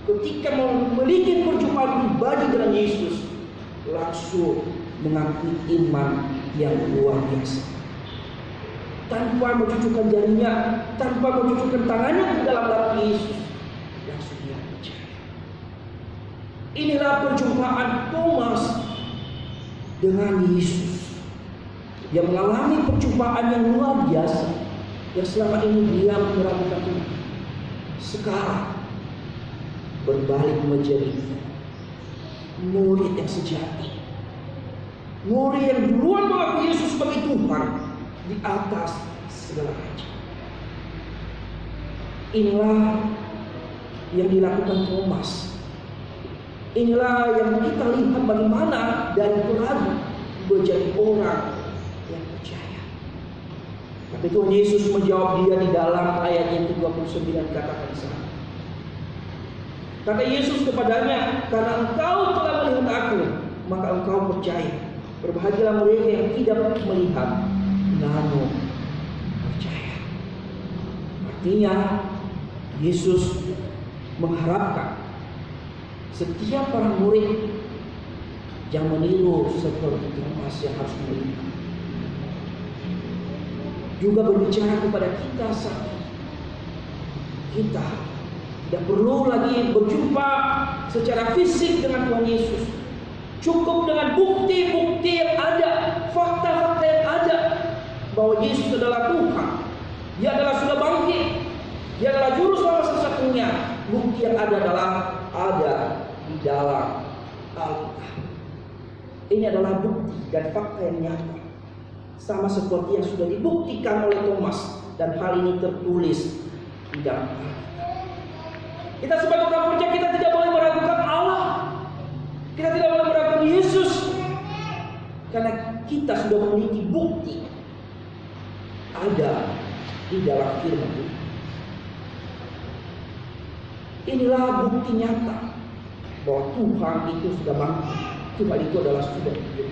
ketika memiliki perjumpaan pribadi dengan Yesus, langsung mengakui iman yang luar biasa. Tanpa mencucukkan jarinya, tanpa mencucukkan tangannya ke dalam lambung Yesus, langsung dia percaya. Inilah perjumpaan Thomas dengan Yesus. Dia mengalami perjumpaan yang luar biasa, yang selama ini dia meragukan Tuhan. Sekarang berbalik menjadi murid yang sejati, murid yang duluan mengakui Yesus sebagai Tuhan di atas segala macam. Inilah yang dilakukan Thomas. Inilah yang kita lihat bagaimana dari peragu menjadi orang yang percaya. Tapi Tuhan Yesus menjawab dia di dalam ayat yang ke-29, katakan sana. Kata Yesus kepadanya, karena engkau telah melihat aku, maka engkau percaya. Berbahagialah mereka yang tidak melihat, namun percaya. Artinya Yesus mengharapkan setiap para murid yang meniru seperti Thomas yang harus melihat, juga berbicara kepada kita saat kita tidak perlu lagi berjumpa secara fisik dengan Tuhan Yesus. Cukup dengan bukti-bukti yang ada, fakta-fakta yang ada bahwa Yesus adalah Tuhan. Dia adalah sudah bangkit. Dia adalah juru selamat satu-satunya. Bukti yang ada adalah ada di dalam Alkitab. Ini adalah bukti dan fakta yang nyata, sama seperti yang sudah dibuktikan oleh Thomas, dan hal ini tertulis di dalam Alkitab. Kita sebagai orang percaya, kita tidak boleh meragukan Allah. Kita tidak boleh meragukan Yesus, karena kita sudah memiliki bukti ada di dalam firman Tuhan. Inilah bukti nyata bahwa Tuhan itu sudah bangkit. Tuhan itu adalah sudah hidup.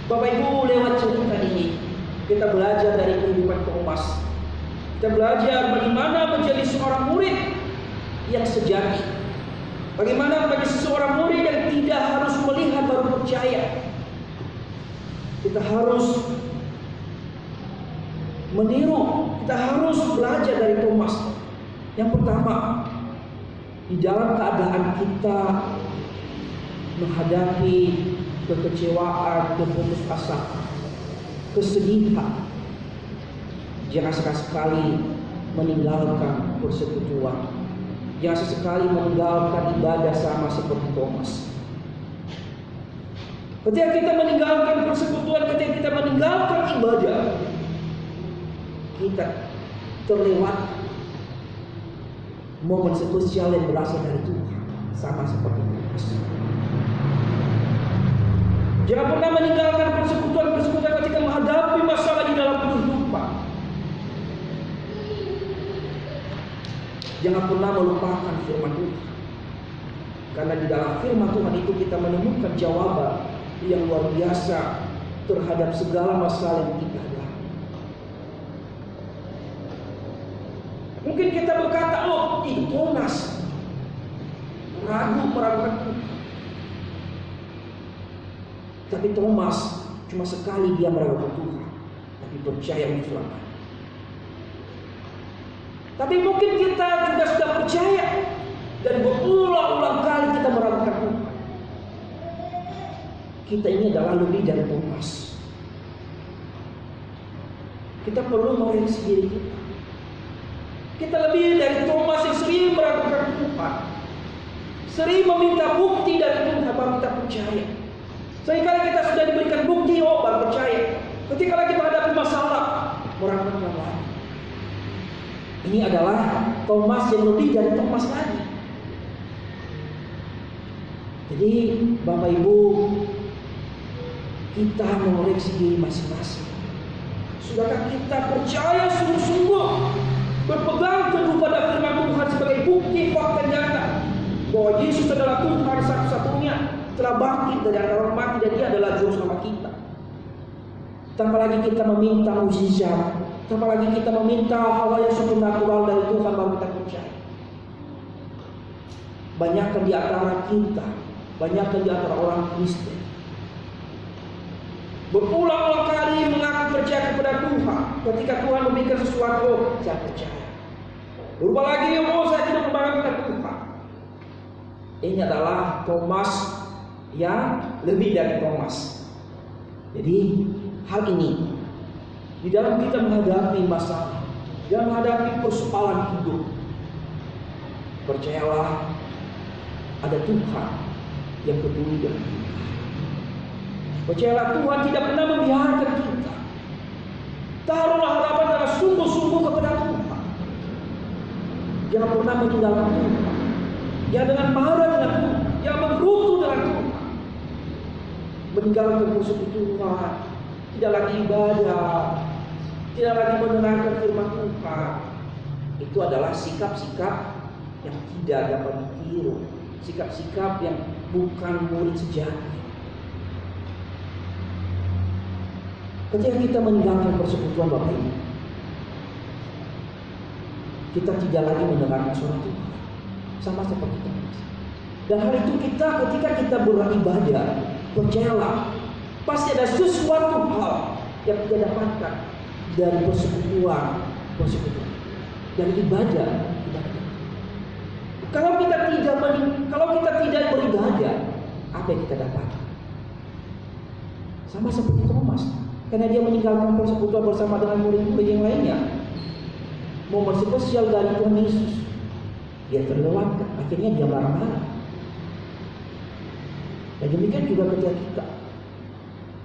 Bapak Ibu, lewat cerita ini kita belajar dari kehidupan Thomas. Kita belajar bagaimana menjadi seorang murid yang sejati. Bagaimana menjadi seorang murid yang tidak harus melihat baru percaya. Kita harus meniru, kita harus belajar dari Thomas. Yang pertama, di dalam keadaan kita menghadapi kekecewaan, keputusasaan, kesedihan, jangan sekali meninggalkan persekutuan. Jangan sesekali meninggalkan ibadah sama seperti Thomas. Ketika kita meninggalkan persekutuan, ketika kita meninggalkan ibadah, kita terlewat momen spesial yang berasal dari Tuhan, sama seperti Thomas. Jangan pernah meninggalkan persekutuan ketika menghadapi masalah di dalam kehidupan. Jangan pernah melupakan firman Tuhan, karena di dalam firman Tuhan itu kita menemukan jawaban yang luar biasa terhadap segala masalah yang kita hadapi. Mungkin kita berkata, oh itu Thomas ragu meragukan Tuhan. Tapi Thomas cuma sekali dia meragukan Tuhan, tapi percaya untuk selamanya. Tapi mungkin kita juga sudah percaya dan berulang-ulang kali kita meragukan Tuhan. Kita ini adalah lebih dari Thomas. Kita perlu mengoreksi diri kita. Kita lebih dari Thomas yang sering meragukan Tuhan, sering meminta bukti dari Tuhan baru kita percaya. Seringkali kita sudah diberikan bukti, oh baru percaya. Ketika lagi menghadapi masalah, meragukan Tuhan. Ini adalah Thomas yang lebih dari Thomas lagi. Jadi Bapak Ibu, kita mengoreksi diri masing-masing. Sudahkah kita percaya sungguh-sungguh, berpegang teguh pada firman Tuhan sebagai bukti fakta nyata bahwa Yesus adalah Tuhan satu-satunya, telah bangkit dari antara orang mati, dan Dia adalah juru selamat kita. Tanpa lagi kita meminta mukjizat, Apalagi kita meminta hal yang supernatural dari Tuhan baru kita percaya. Banyakkan di antara kita, banyakkan di antara orang Kristen berulang-ulang kali mengaku percaya kepada Tuhan. Ketika Tuhan memberikan sesuatu, saya percaya. Berubah lagi, saya tidak percaya kepada Tuhan. Ini adalah Thomas yang lebih dari Thomas. Jadi hal ini di dalam kita menghadapi masalah, dalam menghadapi persoalan hidup, percayalah ada Tuhan yang peduli dengan kita. Percayalah Tuhan tidak pernah membiarkan kita. Taruhlah harapan dalam sungguh-sungguh kepada Tuhan. Jangan pernah meninggalkan Tuhan. Jangan dengan marah dengan Tuhan. Jangan menggerutu dengan Tuhan. Meninggalkan persekutuan, tidak lagi ibadah, tidak lagi mendengarkan firman Tuhan. Itu adalah sikap-sikap yang tidak dapat ditiru, sikap-sikap yang bukan murid sejati. Ketika kita meninggalkan persekutuan Bapak Ibu, kita tidak lagi mendengarkan suara Tuhan, sama seperti Thomas. Dan hal itu ketika kita beribadah, percayalah pasti ada sesuatu hal yang kita dapatkan dari persekutuan, dari ibadah. Kalau kita tidak beribadah, apa yang kita dapatkan? Sama seperti Thomas, karena dia meninggalkan persekutuan bersama dengan murid-murid yang lainnya. Momen spesial dari Tuhan Yesus, dia terlewatkan. Akhirnya dia marah-marah. Dan demikian juga ketika kita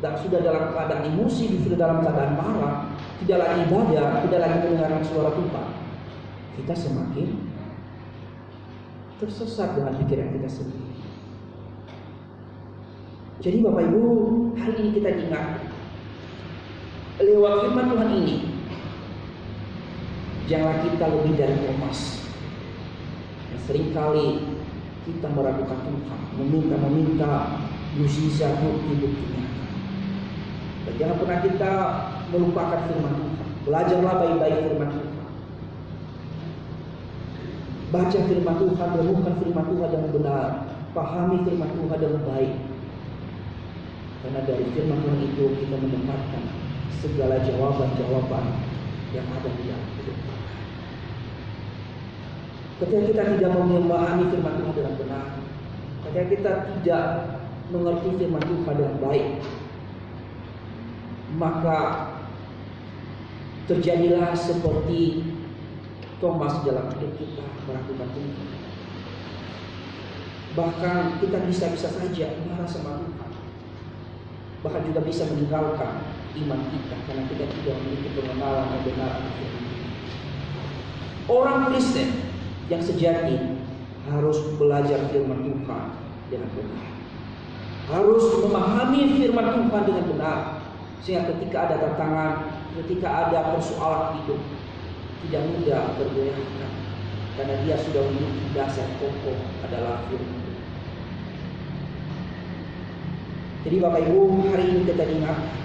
dan sudah dalam keadaan emosi, sudah dalam keadaan marah, tidak lagi ibadah, tidak lagi mendengarkan suara Tuhan, kita semakin tersesat dengan pikiran kita sendiri. Jadi Bapak Ibu, hari ini kita diingatkan lewat firman Tuhan ini, janganlah kita lebih dari Thomas yang seringkali kita meragukan Tuhan, meminta mujizat, bukti-buktinya. Dan jangan pernah kita melupakan firman Tuhan. Belajarlah baik-baik firman Tuhan. Baca firman Tuhan, renungkan firman Tuhan dengan benar, pahami firman Tuhan dengan baik. Karena dari firman Tuhan itu kita mendapatkan segala jawaban-jawaban yang ada di dalam hidup kita. Ketika kita tidak memahami firman Tuhan dengan benar, ketika kita tidak mengerti firman Tuhan dengan baik, maka terjadilah seperti Thomas dalam hidup kita, meragukan Tuhan. Bahkan kita bisa saja marah sama Tuhan, bahkan juga bisa meninggalkan iman kita karena kita tidak memiliki pengenalan yang benar akan firman Tuhan. Orang Kristen yang sejati harus belajar firman Tuhan dengan benar, harus memahami firman Tuhan dengan benar, sehingga ketika ada tantangan, ketika ada persoalan hidup, tidak mudah tergoyahkan, karena dia sudah memiliki dasar kokoh adalah firman Tuhan. Jadi Bapak Ibu, hari ini kita diingatkan,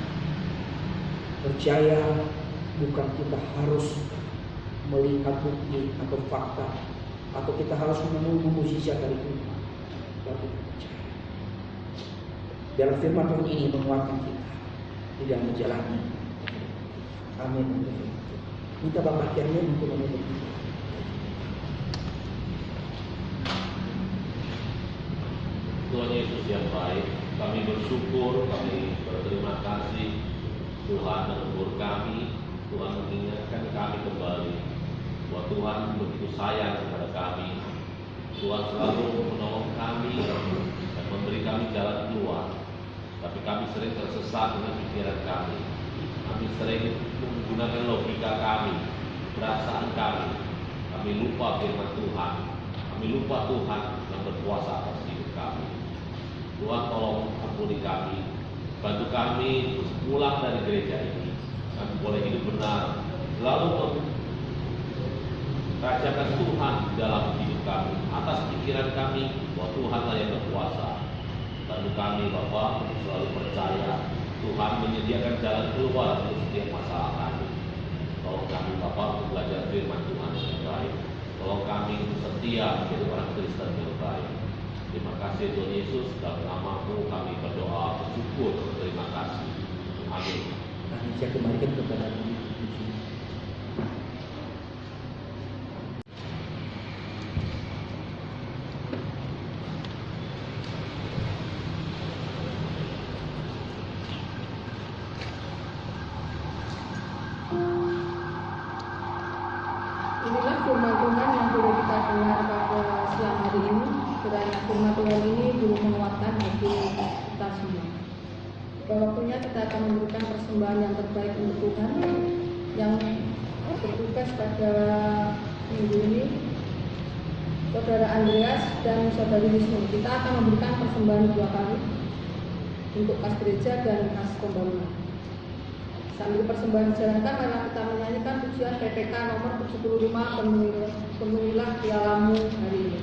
percaya bukan kita harus melihat bukti atau fakta, atau kita harus menunggu mujizat dari Tuhan, tapi percaya. Dalam firman Tuhan ini menguatkan kita di dalam menjalani. Amin. Minta Bapak kiranya untuk menutup kita. Tuhan Yesus yang baik, kami bersyukur, kami berterima kasih. Tuhan menegur kami, Tuhan mengingatkan kami kembali bahwa Tuhan begitu sayang kepada kami. Tuhan selalu menolong kami dan memberi kami jalan keluar. Tapi kami sering tersesat dengan pikiran kami. Kami sering menggunakan logika kami, perasaan kami. Kami lupa firman Tuhan. Kami lupa Tuhan yang berkuasa atas hidup kami. Tuhan tolong ampuni kami. Bantu kami pulang dari gereja ini. Kami boleh hidup benar. Selalu merajakan Tuhan dalam hidup kami. Atas pikiran kami bahwa Tuhanlah yang berkuasa. Bantu kami Bapak selalu percaya Tuhan menyediakan jalan keluar untuk setiap masalah kami. Tolong Tolong kami Bapak untuk belajar firman Tuhan yang baik. Tolong kami setia menjadi orang Kristen yang baik. Terima kasih Tuhan Yesus, dalam nama-Mu kami berdoa, bersyukur, berterima kasih. Amin. Kami saya kembalikan kepada Mu. Inilah firman Tuhan yang boleh kita dengar pada siang hari ini. Kiranya firman Tuhan ini boleh menguatkan hati kita semua. Waktunya kita akan memberikan persembahan yang terbaik untuk Tuhan. Yang bertugas pada minggu ini Saudara Andreas dan Saudari Wisnu. Kita akan memberikan persembahan 2 kali untuk kas gereja dan kas pembangunan. Sambil persembahan dijalankan, mari kita menyanyikan pujian PPK nomor 75, Penuhilah Pialamu hari ini.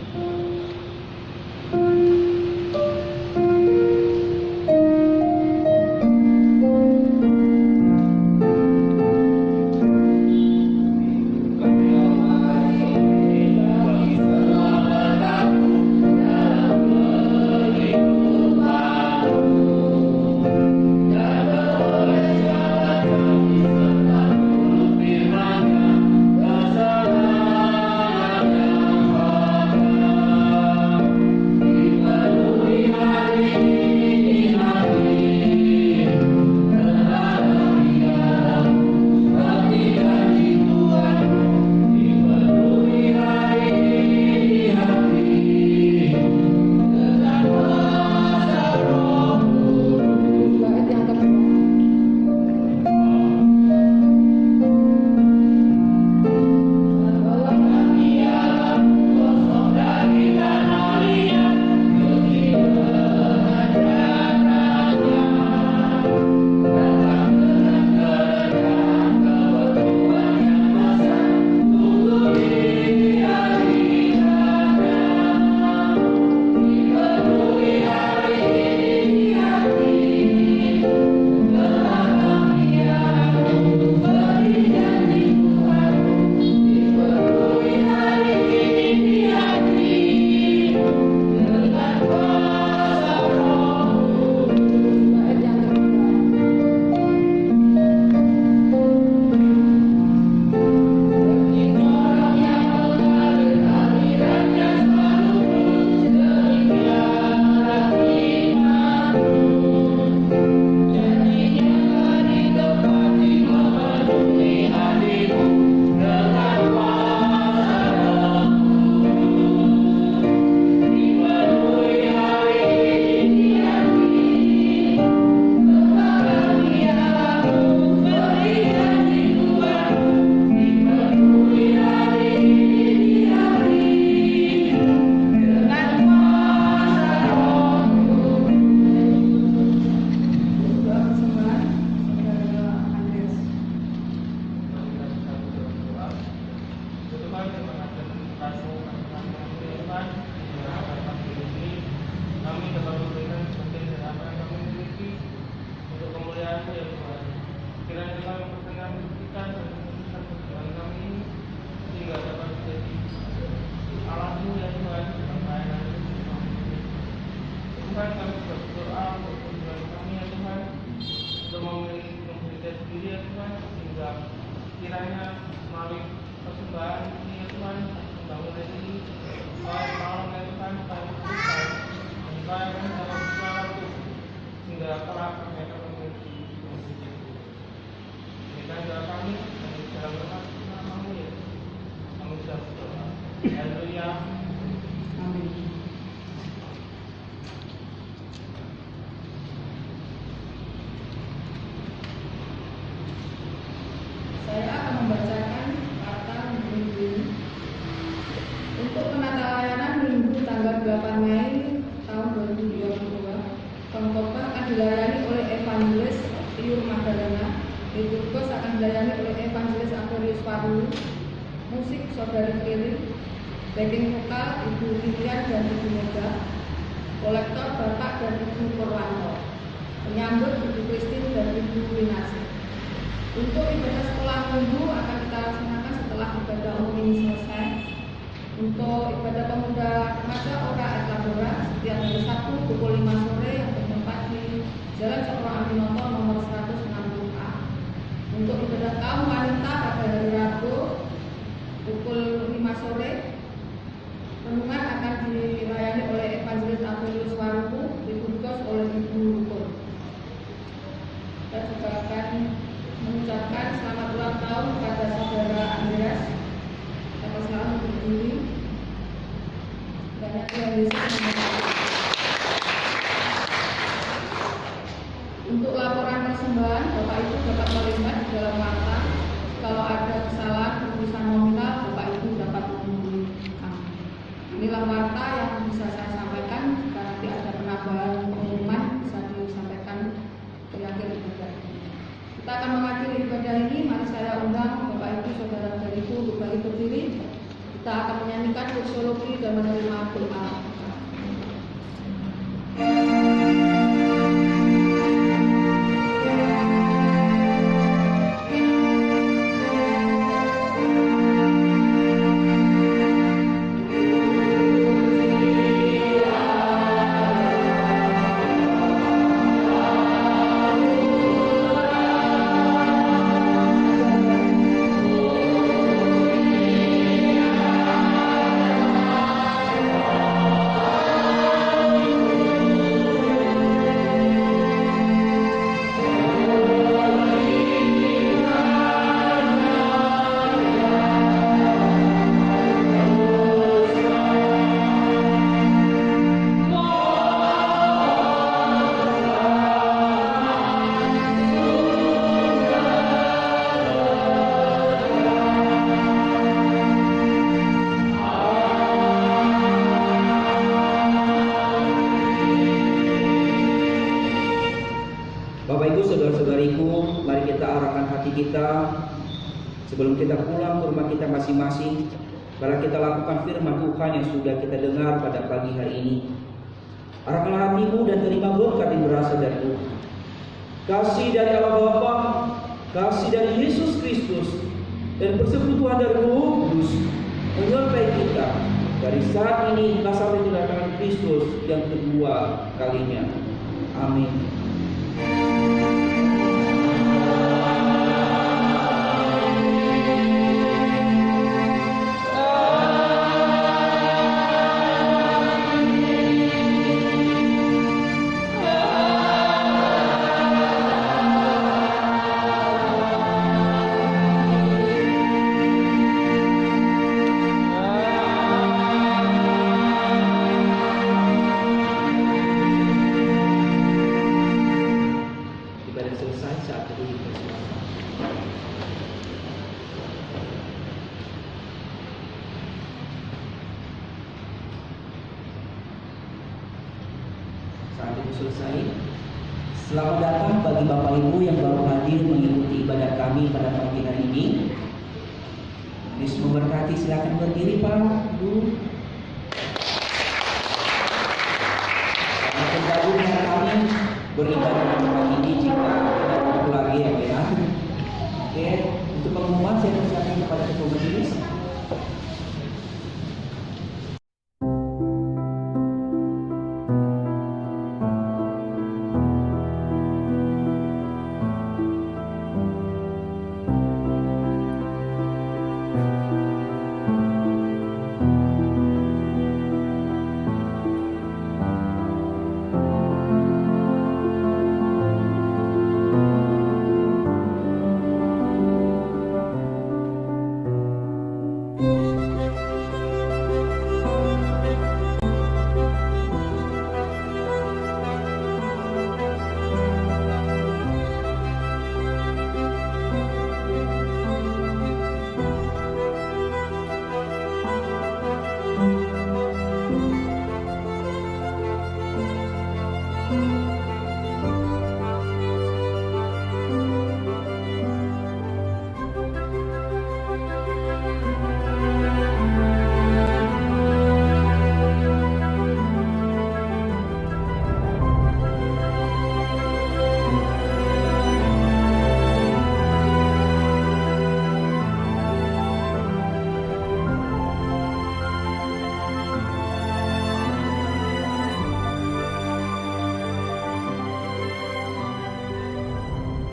Tuhan, kami berdoa untuk tujuan kami ya Tuhan, untuk memberikan diri ya Tuhan, sehingga kiranya melalui persembahan ini ya Tuhan, pembangunan ini, tolong ya Tuhan, kami berikan, supaya kami dapat sesuatu, sehingga kelak kami akan memiliki hidup. Berikan doa kami, kami dalam nama-Mu ya, kami sudah berdoa. Haleluya. Amin. Saya akan membacakan kata minggu ini. Untuk penata layanan minggu tanggal 8 Mei tahun 2022, pengkhotbah akan dilayani oleh Evangelis Tiur Magdalena, liturgus akan dilayani oleh Evangelis Aquarius Parulu, musik Saudari Kiri, backing vokal Ibu Lilian dan Ibu Mega, kolektor Bapak dan Ibu Purwanto, penyambut Ibu Kristin dan Ibu Winasih. Untuk ibadah sekolah minggu akan kita laksanakan setelah ibadah umum ini selesai. Untuk ibadah pemuda remaja Ora et Labora setiap hari Sabtu pukul 5 sore yang bertempat di Jalan Cokro Aminoto nomor 160A. Untuk ibadah kaum wanita pada hari Rabu pukul 5 sore, renungan akan dilayani oleh Evangelis Avelius Waruku, diputus oleh Ibu Ruko. Kita juga akan mengucapkan selamat ulang tahun kepada saudara Andreas. Kita selalu berdiri. Banyak Tuhan Yesus memberkati. Untuk laporan persembahan, Bapak Ibu dapat melihat di dalam warta. Kalau ada kesalahan penulisan nominal, Bapak Ibu dapat menghubungi kami. Inilah warta yang bisa saya sampaikan. Jika nanti ada penambahan pengumuman, bisa disampaikan di akhir ibadah. Kita akan mengakhiri ibadah ini. Mari saya undang Bapak Ibu, saudara-saudariku untuk balik berdiri. Kita akan menyanyikan doksologi dan menerima doa. Sebelum kita pulang ke rumah kita masing-masing, mari kita lakukan firman Tuhan yang sudah kita dengar pada pagi hari ini. Arahkanlah hatimu dan terima berkat yang berasal dari Tuhan. Kasih dari Allah Bapa, kasih dari Yesus Kristus, dan persekutuan dari Roh Kudus menyertai kita dari saat ini hingga sampai kedatangan Kristus yang kedua kalinya. Amin. Selesai. Selamat datang bagi Bapak Ibu yang baru hadir mengikuti ibadah kami pada pagi hari ini. Yesus memberkati. Silakan berdiri Pak Bu. Selamat bergabung dengan kami beribadah pada pagi ini.